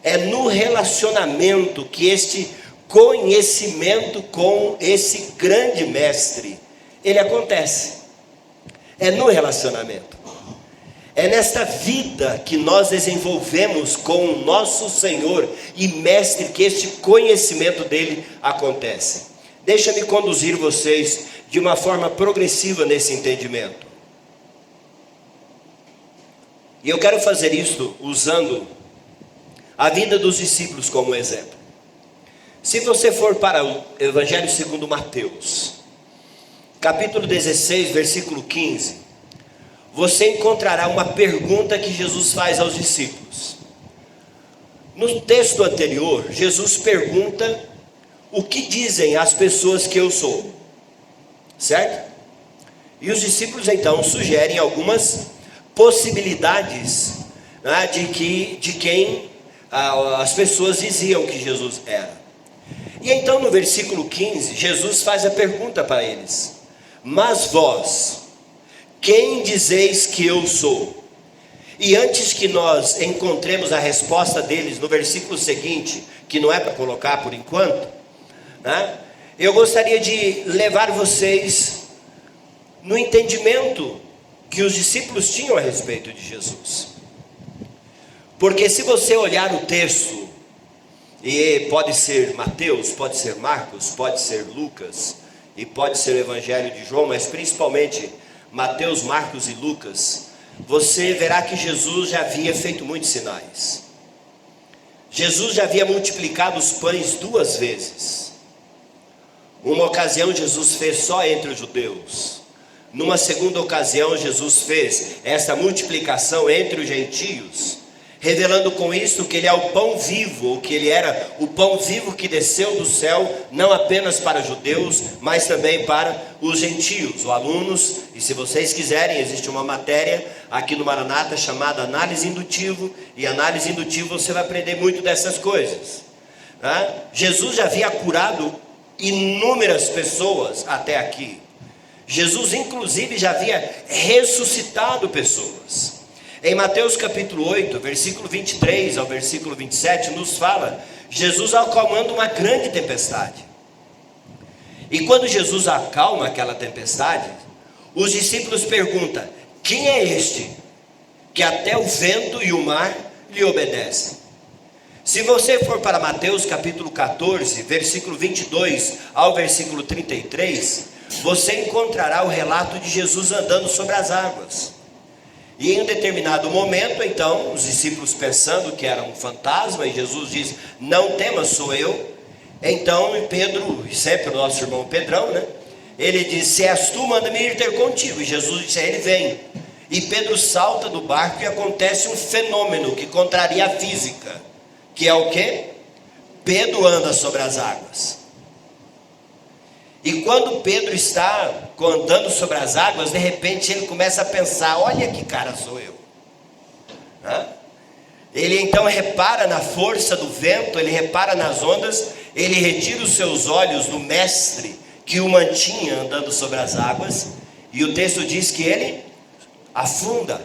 É no relacionamento que este conhecimento com esse grande mestre, ele acontece. É no relacionamento. É nesta vida que nós desenvolvemos com o nosso Senhor e mestre que este conhecimento dele acontece. Deixa-me conduzir vocês de uma forma progressiva nesse entendimento. E eu quero fazer isto usando a vida dos discípulos como exemplo. Se você for para o Evangelho segundo Mateus, capítulo 16, versículo 15, você encontrará uma pergunta que Jesus faz aos discípulos. No texto anterior, Jesus pergunta: o que dizem as pessoas que eu sou? Certo? E os discípulos então sugerem algumas possibilidades, né, de quem as pessoas diziam que Jesus era. E então no versículo 15, Jesus faz a pergunta para eles: mas vós, quem dizeis que eu sou? E antes que nós encontremos a resposta deles no versículo seguinte, que não é para colocar por enquanto, né, eu gostaria de levar vocês no entendimento que os discípulos tinham a respeito de Jesus. Porque se você olhar o texto, e pode ser Mateus, pode ser Marcos, pode ser Lucas, e pode ser o Evangelho de João, mas principalmente Mateus, Marcos e Lucas, você verá que Jesus já havia feito muitos sinais. Jesus já havia multiplicado os pães 2 vezes. Uma ocasião Jesus fez só entre os judeus. Numa segunda ocasião Jesus fez essa multiplicação entre os gentios, revelando com isso que ele é o pão vivo, ou que ele era o pão vivo que desceu do céu, não apenas para judeus, mas também para os gentios, os alunos. E se vocês quiserem, existe uma matéria aqui no Maranata chamada Análise Indutivo, e análise indutiva você vai aprender muito dessas coisas. Jesus já havia curado inúmeras pessoas até aqui. Jesus inclusive já havia ressuscitado pessoas. Em Mateus capítulo 8, versículo 23 ao versículo 27, nos fala Jesus acalmando uma grande tempestade. E quando Jesus acalma aquela tempestade, os discípulos perguntam: quem é este que até o vento e o mar lhe obedecem? Se você for para Mateus capítulo 14, versículo 22 ao versículo 33, você encontrará o relato de Jesus andando sobre as águas. E em um determinado momento, então, os discípulos pensando que era um fantasma, e Jesus diz: não temas, sou eu. Então Pedro, sempre o nosso irmão Pedrão, né? Ele diz: se és tu, manda-me ir ter contigo. E Jesus disse a ele: vem. E Pedro salta do barco e acontece um fenômeno que contraria a física, que é o quê? Pedro anda sobre as águas. E quando Pedro está andando sobre as águas, de repente ele começa a pensar: olha que cara sou eu. Ele então repara na força do vento, ele repara nas ondas, ele retira os seus olhos do mestre que o mantinha andando sobre as águas, e o texto diz que ele afunda.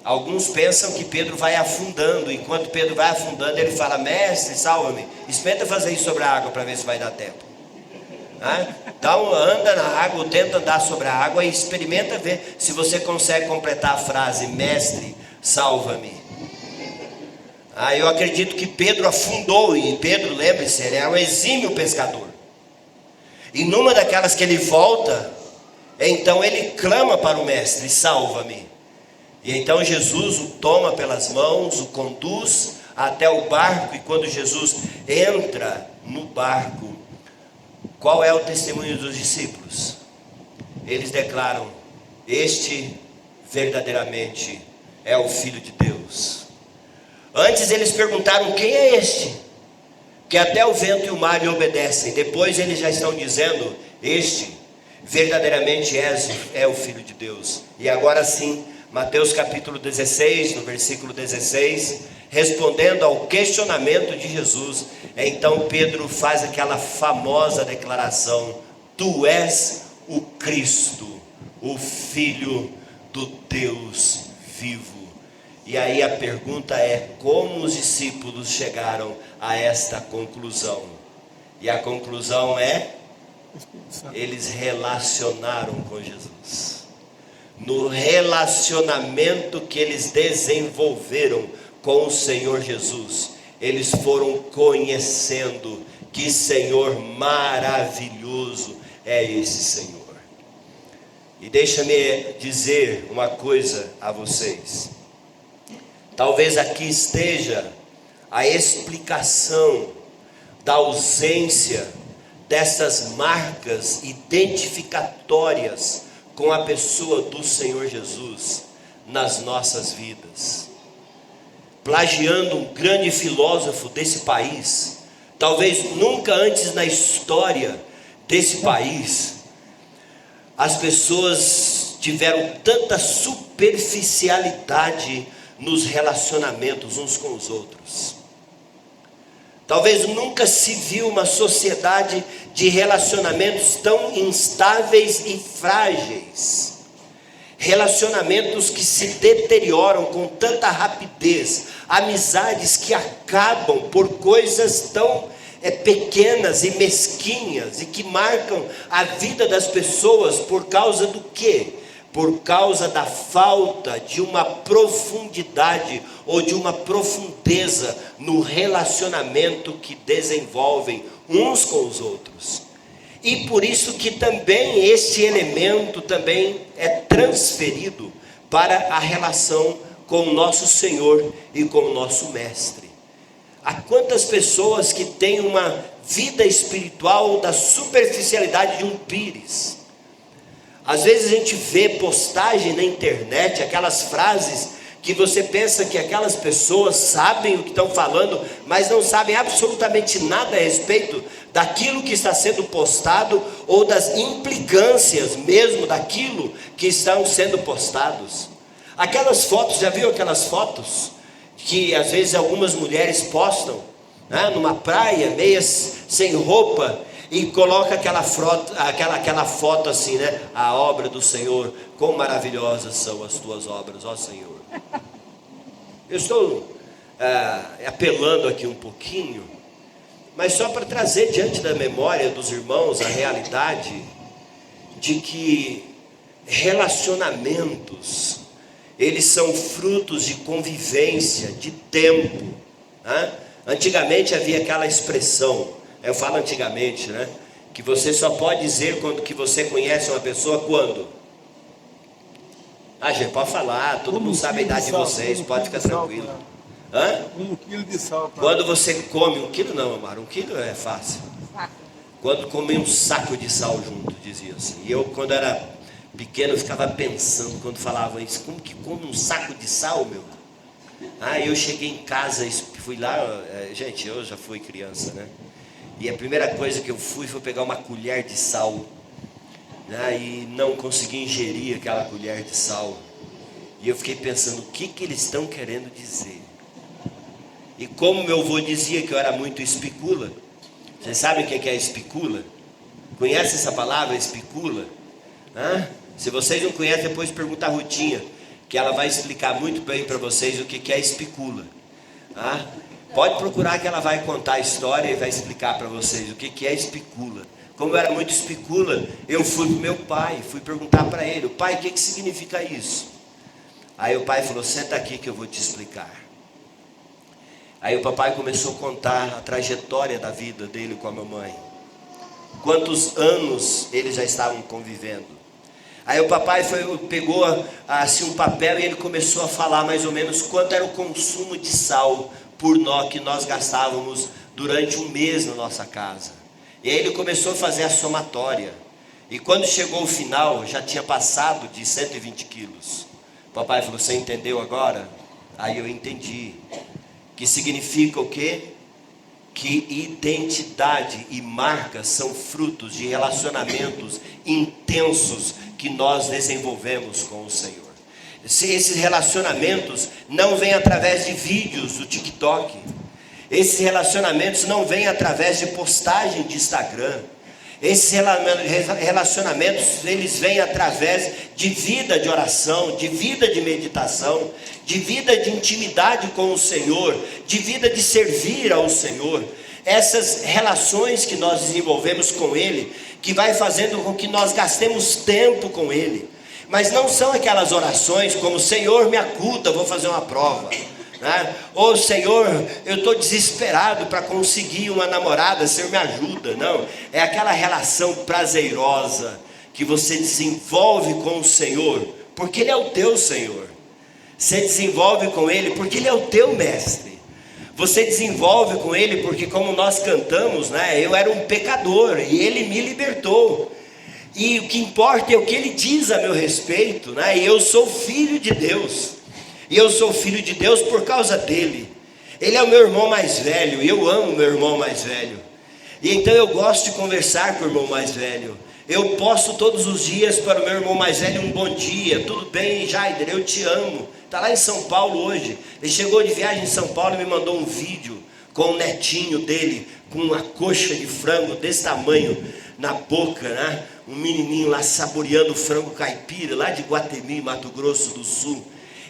Alguns pensam que Pedro vai afundando. Enquanto Pedro vai afundando, ele fala: mestre, salva-me, experimenta fazer isso sobre a água para ver se vai dar tempo. Então anda na água, tenta andar sobre a água e experimenta ver se você consegue completar a frase: mestre, salva-me. Eu acredito que Pedro afundou, e Pedro, lembre-se, ele é um exímio pescador. E numa daquelas que ele volta, então ele clama para o mestre: salva-me. E então Jesus o toma pelas mãos, o conduz até o barco, e quando Jesus entra no barco, qual é o testemunho dos discípulos? Eles declaram: este verdadeiramente é o Filho de Deus. Antes eles perguntaram: quem é este que até o vento e o mar lhe obedecem? Depois eles já estão dizendo: este verdadeiramente é o Filho de Deus. E agora sim, Mateus capítulo 16, no versículo 16, respondendo ao questionamento de Jesus, então Pedro faz aquela famosa declaração: tu és o Cristo, o Filho do Deus vivo. E aí a pergunta é: como os discípulos chegaram a esta conclusão? E a conclusão é: eles relacionaram com Jesus. No relacionamento que eles desenvolveram com o Senhor Jesus, eles foram conhecendo que Senhor maravilhoso é esse Senhor. E deixa-me dizer uma coisa a vocês. Talvez aqui esteja a explicação da ausência dessas marcas identificatórias com a pessoa do Senhor Jesus nas nossas vidas. Plagiando um grande filósofo desse país, talvez nunca antes na história desse país, as pessoas tiveram tanta superficialidade nos relacionamentos uns com os outros. Talvez nunca se viu uma sociedade de relacionamentos tão instáveis e frágeis. Relacionamentos que se deterioram com tanta rapidez. Amizades que acabam por coisas tão pequenas e mesquinhas, e que marcam a vida das pessoas por causa do quê? Por causa da falta de uma profundidade ou de uma profundeza no relacionamento que desenvolvem uns com os outros. E por isso que também este elemento também é transferido para a relação com o nosso Senhor e com o nosso Mestre. Há quantas pessoas que têm uma vida espiritual da superficialidade de um pires. Às vezes a gente vê postagem na internet, aquelas frases que você pensa que aquelas pessoas sabem o que estão falando, mas não sabem absolutamente nada a respeito daquilo que está sendo postado ou das implicâncias mesmo daquilo que estão sendo postados. Aquelas fotos, já viu aquelas fotos que às vezes algumas mulheres postam, né, numa praia, meias sem roupa, e coloca aquela foto assim, né? A obra do Senhor, quão maravilhosas são as tuas obras, ó Senhor. Eu estou apelando aqui um pouquinho, mas só para trazer diante da memória dos irmãos a realidade de que relacionamentos, eles são frutos de convivência, de tempo, né? Antigamente havia aquela expressão, eu falo antigamente, né? Que você só pode dizer quando que você conhece uma pessoa quando? Gente, pode falar, todo mundo sabe a idade de vocês, pode ficar tranquilo. Hã? 1 quilo de sal. Quando você come 1 quilo não, Amaro, 1 quilo é fácil. Quando come um saco de sal junto, dizia assim. E eu, quando era pequeno, ficava pensando, quando falava isso, como que come um saco de sal, meu? Eu cheguei em casa, fui lá, gente, eu já fui criança, né? E a primeira coisa que eu fui foi pegar uma colher de sal, né? E não consegui ingerir aquela colher de sal. E eu fiquei pensando, o que eles estão querendo dizer? E como meu avô dizia que eu era muito espicula, vocês sabem o que é espicula? Conhece essa palavra, espicula? Se vocês não conhecem, depois pergunta a Rutinha, que ela vai explicar muito bem para vocês o que é espicula. Pode procurar que ela vai contar a história e vai explicar para vocês o que é espicula. Como eu era muito espicula, eu fui para o meu pai, fui perguntar para ele, pai, o que significa isso? Aí o pai falou, senta aqui que eu vou te explicar. Aí o papai começou a contar a trajetória da vida dele com a mamãe. Quantos anos eles já estavam convivendo. Aí o papai pegou assim um papel e ele começou a falar mais ou menos quanto era o consumo de sal que nós gastávamos durante um mês na nossa casa. E aí ele começou a fazer a somatória. E quando chegou o final, já tinha passado de 120 quilos. O papai falou, você entendeu agora? Aí eu entendi. Que significa o quê? Que identidade e marcas são frutos de relacionamentos intensos que nós desenvolvemos com o Senhor. Esses relacionamentos não vêm através de vídeos do TikTok. Esses relacionamentos não vêm através de postagem de Instagram. Esses relacionamentos, eles vêm através de vida de oração, de vida de meditação, de vida de intimidade com o Senhor, de vida de servir ao Senhor. Essas relações que nós desenvolvemos com Ele, que vai fazendo com que nós gastemos tempo com Ele. Mas não são aquelas orações como, Senhor, me acuda, vou fazer uma prova. Ou Senhor, eu estou desesperado para conseguir uma namorada, Senhor me ajuda. Não, é aquela relação prazerosa que você desenvolve com o Senhor, porque Ele é o teu Senhor. Você desenvolve com Ele porque Ele é o teu mestre. Você desenvolve com Ele porque, como nós cantamos, eu era um pecador e Ele me libertou. E o que importa é o que Ele diz a meu respeito, e eu sou filho de Deus. E eu sou filho de Deus por causa dele. Ele é o meu irmão mais velho, e eu amo meu irmão mais velho. E então eu gosto de conversar com o irmão mais velho. Eu posto todos os dias para o meu irmão mais velho um bom dia. Tudo bem, Jaider, eu te amo. Está lá em São Paulo hoje. Ele chegou de viagem em São Paulo e me mandou um vídeo com o netinho dele, com uma coxa de frango desse tamanho na boca, um menininho lá saboreando frango caipira, lá de Guatemi, Mato Grosso do Sul.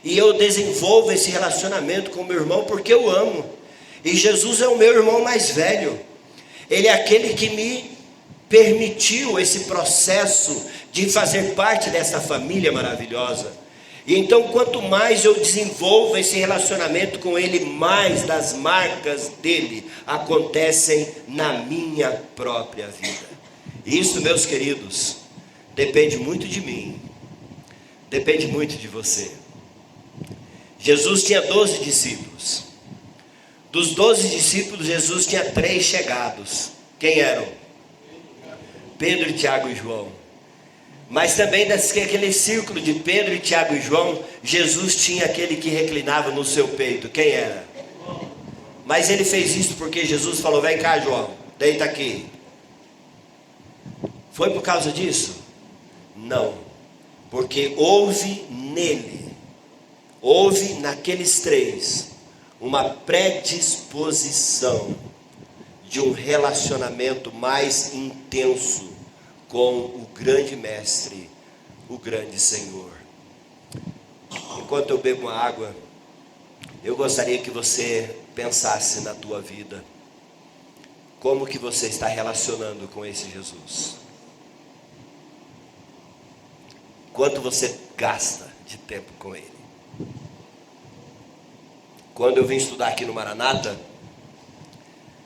E eu desenvolvo esse relacionamento com meu irmão porque eu amo. E Jesus é o meu irmão mais velho. Ele é aquele que me permitiu esse processo de fazer parte dessa família maravilhosa. E então, quanto mais eu desenvolvo esse relacionamento com Ele, mais das marcas dele acontecem na minha própria vida. Isso, meus queridos, depende muito de mim, depende muito de você. Jesus tinha 12 discípulos. Dos 12 discípulos, Jesus tinha 3 chegados. Quem eram? Pedro, Tiago e João. Mas também daquele círculo de Pedro, Tiago e João, Jesus tinha aquele que reclinava no seu peito. Quem era? Mas ele fez isso porque Jesus falou: vem cá, João, deita aqui. Foi por causa disso? Não, porque houve nele, houve naqueles 3 uma predisposição de um relacionamento mais intenso com o grande mestre, o grande Senhor. Enquanto eu bebo uma água, eu gostaria que você pensasse na tua vida, como que você está relacionando com esse Jesus? Quanto você gasta de tempo com ele? Quando eu vim estudar aqui no Maranata,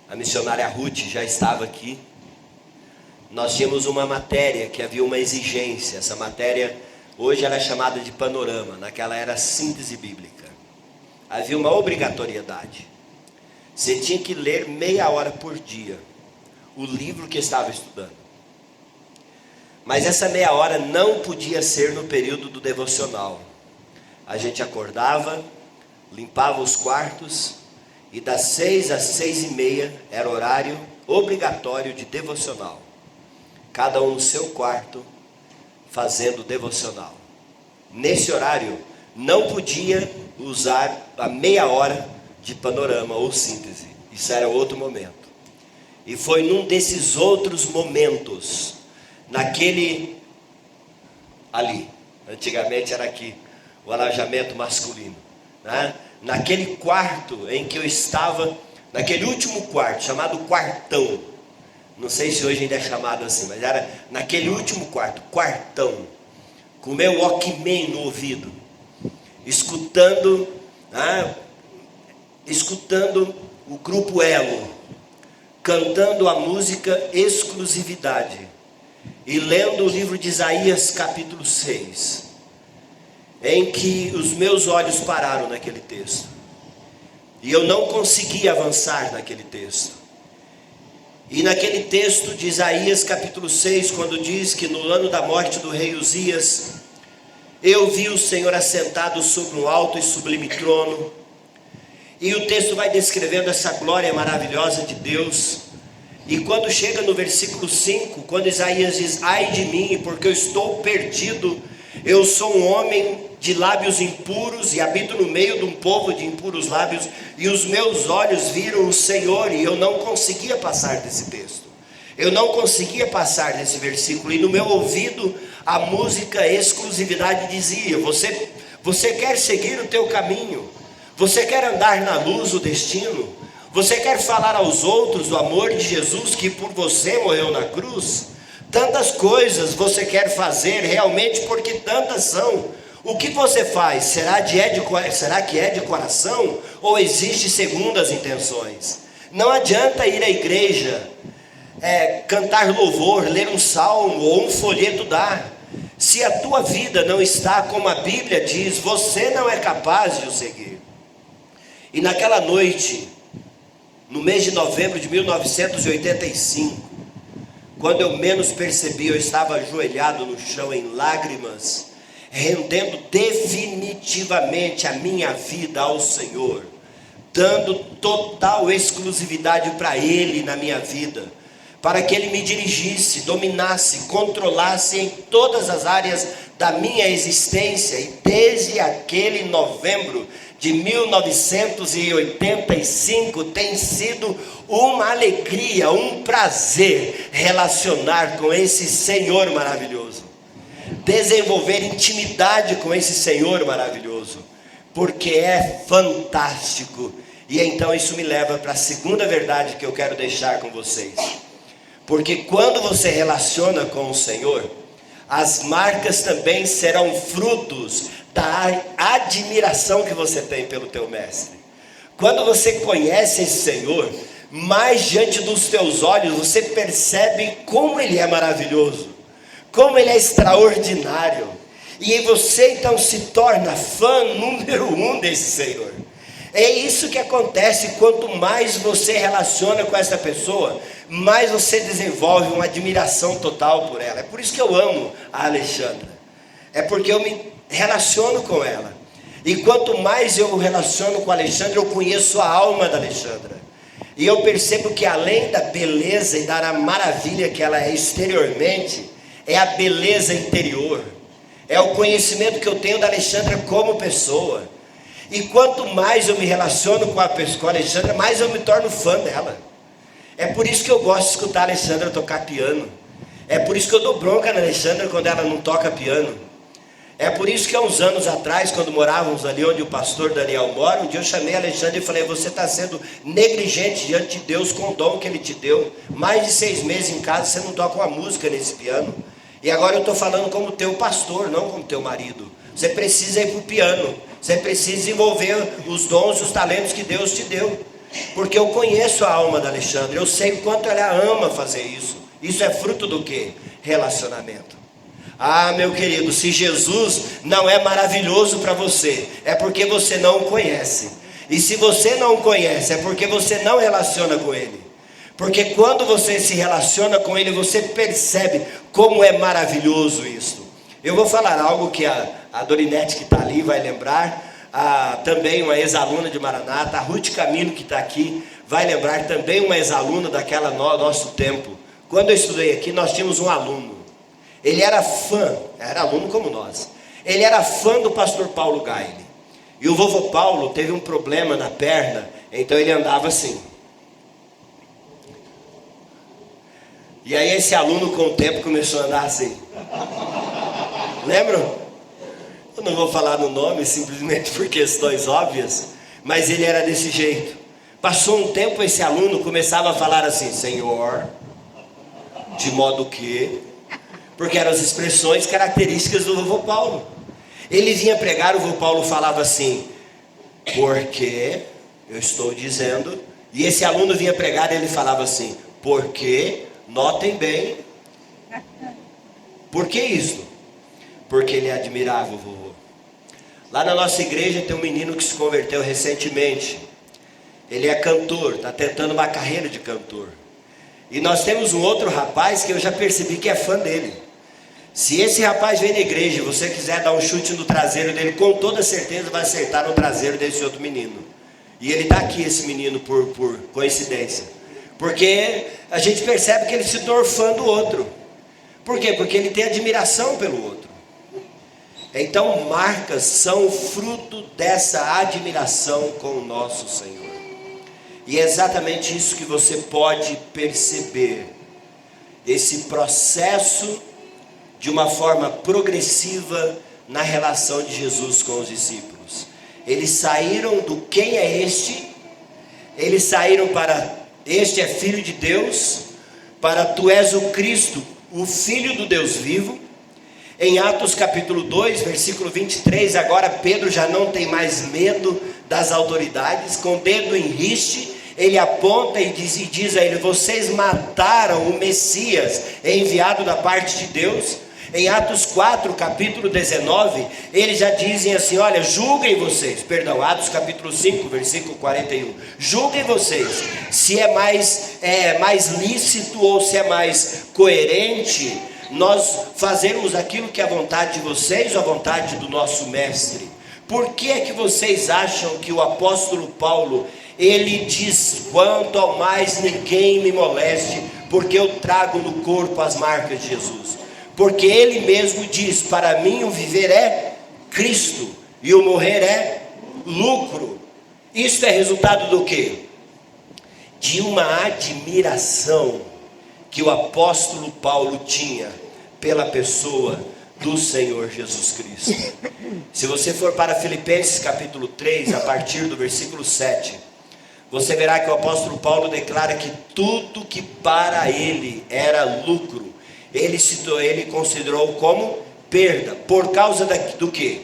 a missionária Ruth já estava aqui. Nós tínhamos uma matéria que havia uma exigência. Essa matéria hoje ela é chamada de panorama, naquela era síntese bíblica. Havia uma obrigatoriedade. Você tinha que ler meia hora por dia o livro que estava estudando. Mas essa meia hora não podia ser no período do devocional. A gente acordava, limpava os quartos, e das 6 às 6:30 era horário obrigatório de devocional. Cada um no seu quarto, fazendo devocional. Nesse horário, não podia usar a meia hora de panorama ou síntese. Isso era outro momento. E foi num desses outros momentos, naquele ali, antigamente era aqui, o alojamento masculino, né? Naquele quarto em que eu estava, naquele último quarto, chamado quartão. Não sei se hoje ainda é chamado assim, mas era naquele último quarto, quartão, com o meu Walkman no ouvido, escutando o grupo Elo, cantando a música Exclusividade, e lendo o livro de Isaías capítulo 6, em que os meus olhos pararam naquele texto, e eu não consegui avançar naquele texto. E naquele texto de Isaías capítulo 6, quando diz que no ano da morte do rei Uzias, eu vi o Senhor assentado sobre um alto e sublime trono, e o texto vai descrevendo essa glória maravilhosa de Deus. E quando chega no versículo 5, quando Isaías diz: ai de mim, porque eu estou perdido, eu sou um homem de lábios impuros e habito no meio de um povo de impuros lábios, e os meus olhos viram o Senhor. E eu não conseguia passar desse texto, eu não conseguia passar desse versículo, e no meu ouvido a música Exclusividade dizia: você quer seguir o teu caminho, você quer andar na luz do destino, você quer falar aos outros do amor de Jesus que por você morreu na cruz? Tantas coisas você quer fazer realmente, porque tantas são. O que você faz? Será que é de coração, ou existe segundas intenções? Não adianta ir à igreja, cantar louvor, ler um salmo ou um folheto dar, se a tua vida não está como a Bíblia diz, você não é capaz de o seguir. E naquela noite, no mês de novembro de 1985, quando eu menos percebi, eu estava ajoelhado no chão em lágrimas, rendendo definitivamente a minha vida ao Senhor, dando total exclusividade para Ele na minha vida, para que Ele me dirigisse, dominasse, controlasse em todas as áreas da minha existência. E desde aquele novembro de 1985 tem sido uma alegria, um prazer relacionar com esse Senhor maravilhoso, desenvolver intimidade com esse Senhor maravilhoso, porque é fantástico. E então isso me leva para a segunda verdade que eu quero deixar com vocês, porque quando você relaciona com o Senhor, as marcas também serão frutos da admiração que você tem pelo teu mestre. Quando você conhece esse Senhor, mais diante dos teus olhos você percebe como Ele é maravilhoso, como Ele é extraordinário. E você então se torna fã número 1 desse Senhor. É isso que acontece. Quanto mais você relaciona com essa pessoa, mais você desenvolve uma admiração total por ela. É por isso que eu amo a Alexandra. É porque eu me relaciono com ela. E quanto mais eu relaciono com a Alexandra, eu conheço a alma da Alexandra. E eu percebo que além da beleza e da maravilha que ela é exteriormente, é a beleza interior. É o conhecimento que eu tenho da Alexandra como pessoa. E quanto mais eu me relaciono com a Alexandra, mais eu me torno fã dela. É por isso que eu gosto de escutar a Alexandra tocar piano. É por isso que eu dou bronca na Alexandra quando ela não toca piano. É por isso que há uns anos atrás, quando morávamos ali onde o pastor Daniel mora, um dia eu chamei a Alexandra e falei: você está sendo negligente diante de Deus com o dom que Ele te deu. Mais de 6 meses em casa você não toca uma música nesse piano. E agora eu estou falando como teu pastor, não como teu marido. Você precisa ir para o piano. Você precisa desenvolver os dons e os talentos que Deus te deu. Porque eu conheço a alma da Alexandra. Eu sei o quanto ela ama fazer isso. Isso é fruto do quê? Relacionamento. Ah, meu querido, se Jesus não é maravilhoso para você, é porque você não o conhece. E se você não o conhece, é porque você não relaciona com Ele. Porque quando você se relaciona com Ele, você percebe como é maravilhoso isso. Eu vou falar algo que a Dorinete que está ali vai lembrar, também uma ex-aluna de Maranata, a Ruth Camilo que está aqui, vai lembrar, também uma ex-aluna daquela nosso tempo. Quando eu estudei aqui, nós tínhamos um aluno. Ele era fã, era aluno como nós. Ele era fã do pastor Paulo Gaile. E o vovô Paulo teve um problema na perna, então ele andava assim. E aí esse aluno com o tempo começou a andar assim. Lembram? Eu não vou falar no nome simplesmente por questões óbvias, mas ele era desse jeito. Passou um tempo, esse aluno começava a falar assim: Senhor, de modo que... Porque eram as expressões características do vovô Paulo. Ele vinha pregar, o vovô Paulo falava assim: porque eu estou dizendo. E esse aluno vinha pregar e ele falava assim: porque, notem bem. Por que isso? Porque ele admirava o vovô. Lá na nossa igreja tem um menino que se converteu recentemente. Ele é cantor, está tentando uma carreira de cantor. E nós temos um outro rapaz que eu já percebi que é fã dele. Se esse rapaz vem na igreja e você quiser dar um chute no traseiro dele, com toda certeza vai acertar no traseiro desse outro menino. E ele está aqui, esse menino, por coincidência. Porque a gente percebe que ele se torna fã do outro. Por quê? Porque ele tem admiração pelo outro. Então marcas são fruto dessa admiração com o nosso Senhor. E é exatamente isso que você pode perceber. Esse processo de uma forma progressiva na relação de Jesus com os discípulos. Eles saíram do quem é este, eles saíram para este é filho de Deus, para tu és o Cristo, o Filho do Deus vivo. Em Atos capítulo 2, versículo 23, agora Pedro já não tem mais medo das autoridades, com o dedo em riste, ele aponta e diz a ele: vocês mataram o Messias enviado da parte de Deus. Em Atos 4, capítulo 19, eles já dizem assim: olha, julguem vocês, perdão, Atos capítulo 5, versículo 41, julguem vocês, se é mais lícito ou se é mais coerente nós fazermos aquilo que é a vontade de vocês ou a vontade do nosso mestre. Por que é que vocês acham que o apóstolo Paulo, ele diz: quanto ao mais ninguém me moleste, porque eu trago no corpo as marcas de Jesus? Porque ele mesmo diz: para mim o viver é Cristo e o morrer é lucro. Isso é resultado do quê? De uma admiração que o apóstolo Paulo tinha pela pessoa do Senhor Jesus Cristo. Se você for para Filipenses capítulo 3, a partir do versículo 7, você verá que o apóstolo Paulo declara que tudo que para ele era lucro, ele considerou como perda. Por causa do quê?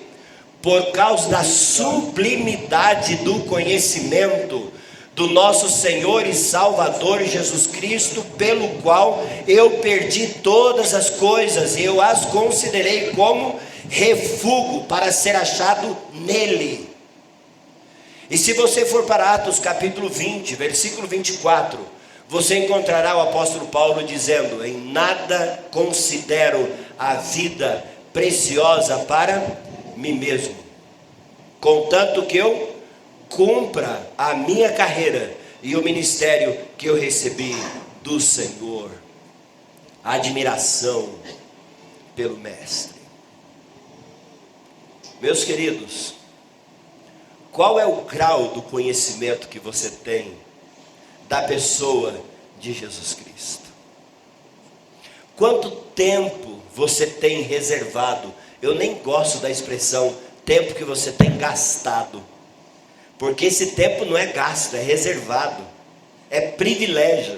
Por causa da sublimidade do conhecimento do nosso Senhor e Salvador Jesus Cristo, pelo qual eu perdi todas as coisas e eu as considerei como refúgio para ser achado nele. E se você for para Atos capítulo 20, versículo 24, você encontrará o apóstolo Paulo dizendo: em nada considero a vida preciosa para mim mesmo, contanto que eu cumpra a minha carreira e o ministério que eu recebi do Senhor. Admiração pelo Mestre. Meus queridos, qual é o grau do conhecimento que você tem da pessoa de Jesus Cristo? Quanto tempo você tem reservado? Eu nem gosto da expressão tempo que você tem gastado, porque esse tempo não é gasto, é reservado, é privilégio.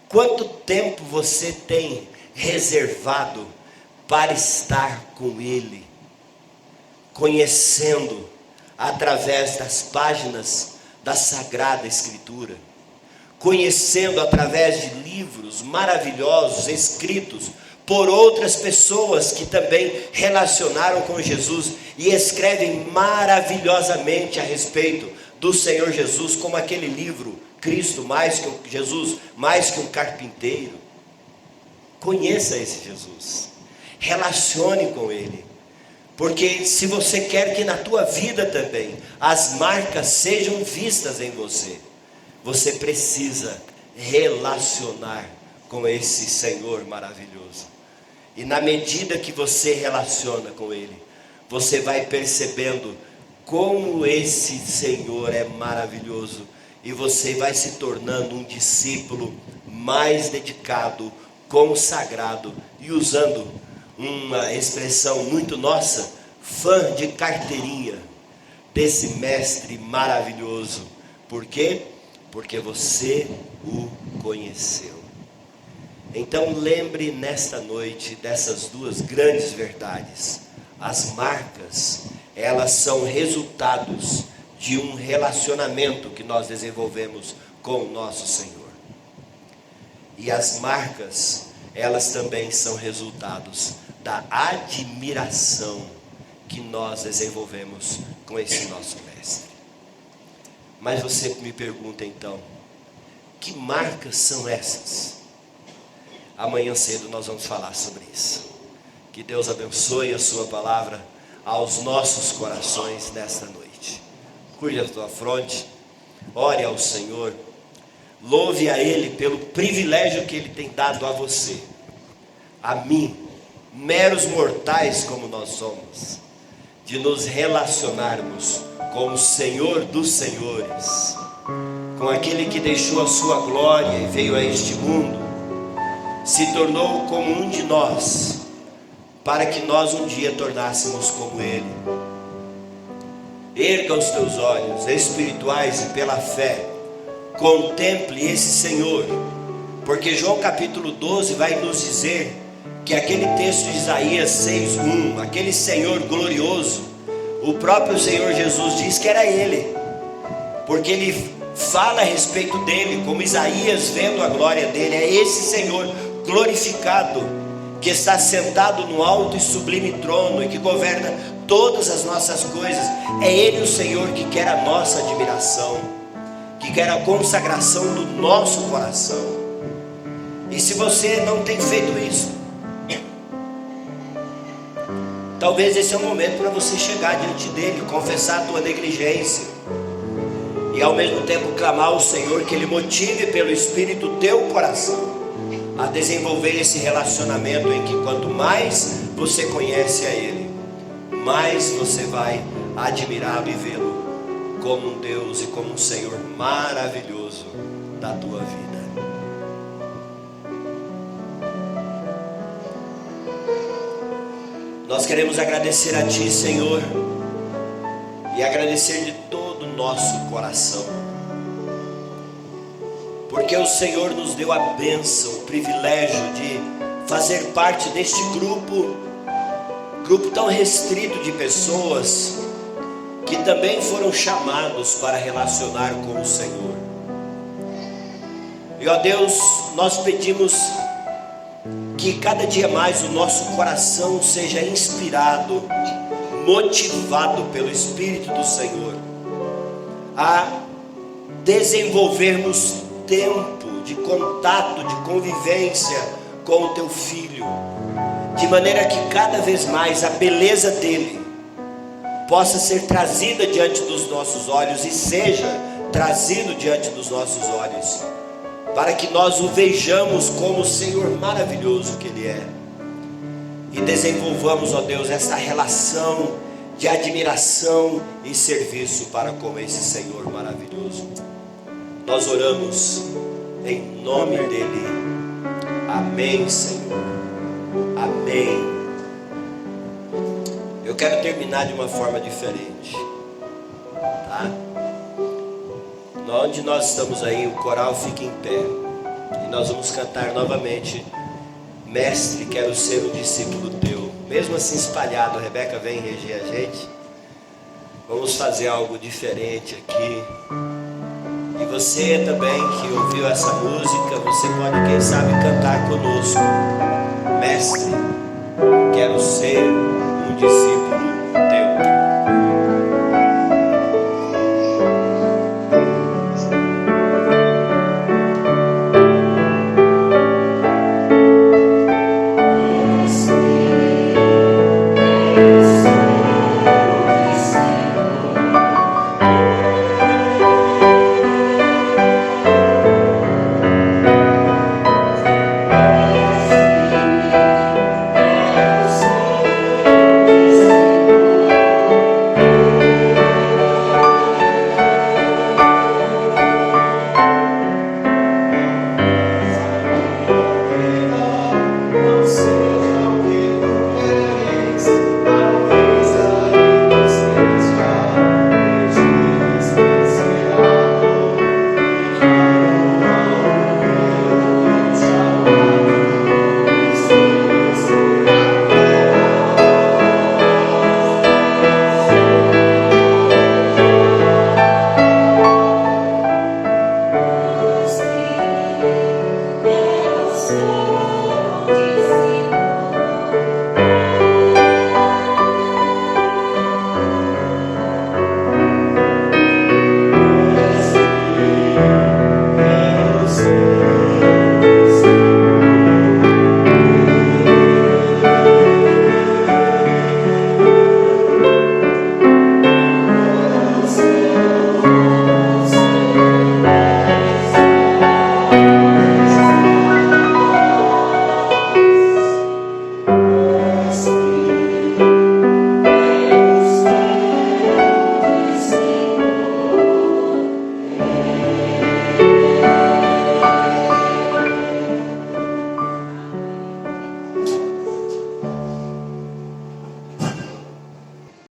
Quanto tempo você tem reservado para estar com Ele, conhecendo através das páginas da Sagrada Escritura, conhecendo através de livros maravilhosos escritos por outras pessoas que também relacionaram com Jesus e escrevem maravilhosamente a respeito do Senhor Jesus, como aquele livro Cristo mais que Jesus, mais que um carpinteiro. Conheça esse Jesus, relacione com Ele, porque se você quer que na tua vida também as marcas sejam vistas em você, você precisa relacionar com esse Senhor maravilhoso. E na medida que você relaciona com Ele, você vai percebendo como esse Senhor é maravilhoso, e você vai se tornando um discípulo mais dedicado, consagrado, e usando uma expressão muito nossa, fã de carteirinha desse mestre maravilhoso. Por quê? Porque você o conheceu. Então lembre nesta noite dessas duas grandes verdades. As marcas, elas são resultados de um relacionamento que nós desenvolvemos com o nosso Senhor. E as marcas, elas também são resultados da admiração que nós desenvolvemos com esse nosso mestre. Mas você me pergunta então, que marcas são essas? Amanhã cedo nós vamos falar sobre isso. Que Deus abençoe a sua palavra aos nossos corações nesta noite. Curve a tua fronte, ore ao Senhor, louve a Ele pelo privilégio que Ele tem dado a você, a mim, meros mortais como nós somos, de nos relacionarmos com o Senhor dos Senhores, com aquele que deixou a sua glória e veio a este mundo, se tornou como um de nós, para que nós um dia tornássemos como Ele. Erga os teus olhos espirituais e pela fé contemple esse Senhor, porque João capítulo 12 vai nos dizer que aquele texto de Isaías 6:1, aquele Senhor glorioso, o próprio Senhor Jesus diz que era Ele, porque Ele fala a respeito dele, como Isaías vendo a glória dele. É esse Senhor glorificado, que está sentado no alto e sublime trono, e que governa todas as nossas coisas. É Ele o Senhor que quer a nossa admiração, que quer a consagração do nosso coração. E se você não tem feito isso, talvez esse é o momento para você chegar diante dele, confessar a tua negligência, e ao mesmo tempo clamar ao Senhor que Ele motive pelo Espírito o teu coração a desenvolver esse relacionamento em que quanto mais você conhece a Ele, mais você vai admirá-lo e vê-lo como um Deus e como um Senhor maravilhoso da tua vida. Nós queremos agradecer a Ti, Senhor, e agradecer de todo o nosso coração, porque o Senhor nos deu a bênção, o privilégio de fazer parte deste grupo tão restrito de pessoas que também foram chamados para relacionar com o Senhor. E ó Deus, nós pedimos que cada dia mais o nosso coração seja inspirado, motivado pelo Espírito do Senhor a desenvolvermos tempo de contato, de convivência com o teu Filho, de maneira que cada vez mais a beleza dele possa ser trazida diante dos nossos olhos e seja trazido diante dos nossos olhos, para que nós o vejamos como o Senhor maravilhoso que Ele é, e desenvolvamos, ó Deus, essa relação de admiração e serviço para com esse Senhor maravilhoso. Nós oramos em nome dEle. Amém, Senhor. Amém. Eu quero terminar de uma forma diferente, tá? Onde nós estamos aí, o coral fica em pé e nós vamos cantar novamente Mestre, quero ser um discípulo teu. Mesmo assim espalhado, a Rebeca vem reger a gente. Vamos fazer algo diferente aqui. E você também que ouviu essa música, você pode, quem sabe, cantar conosco. Mestre, quero ser um discípulo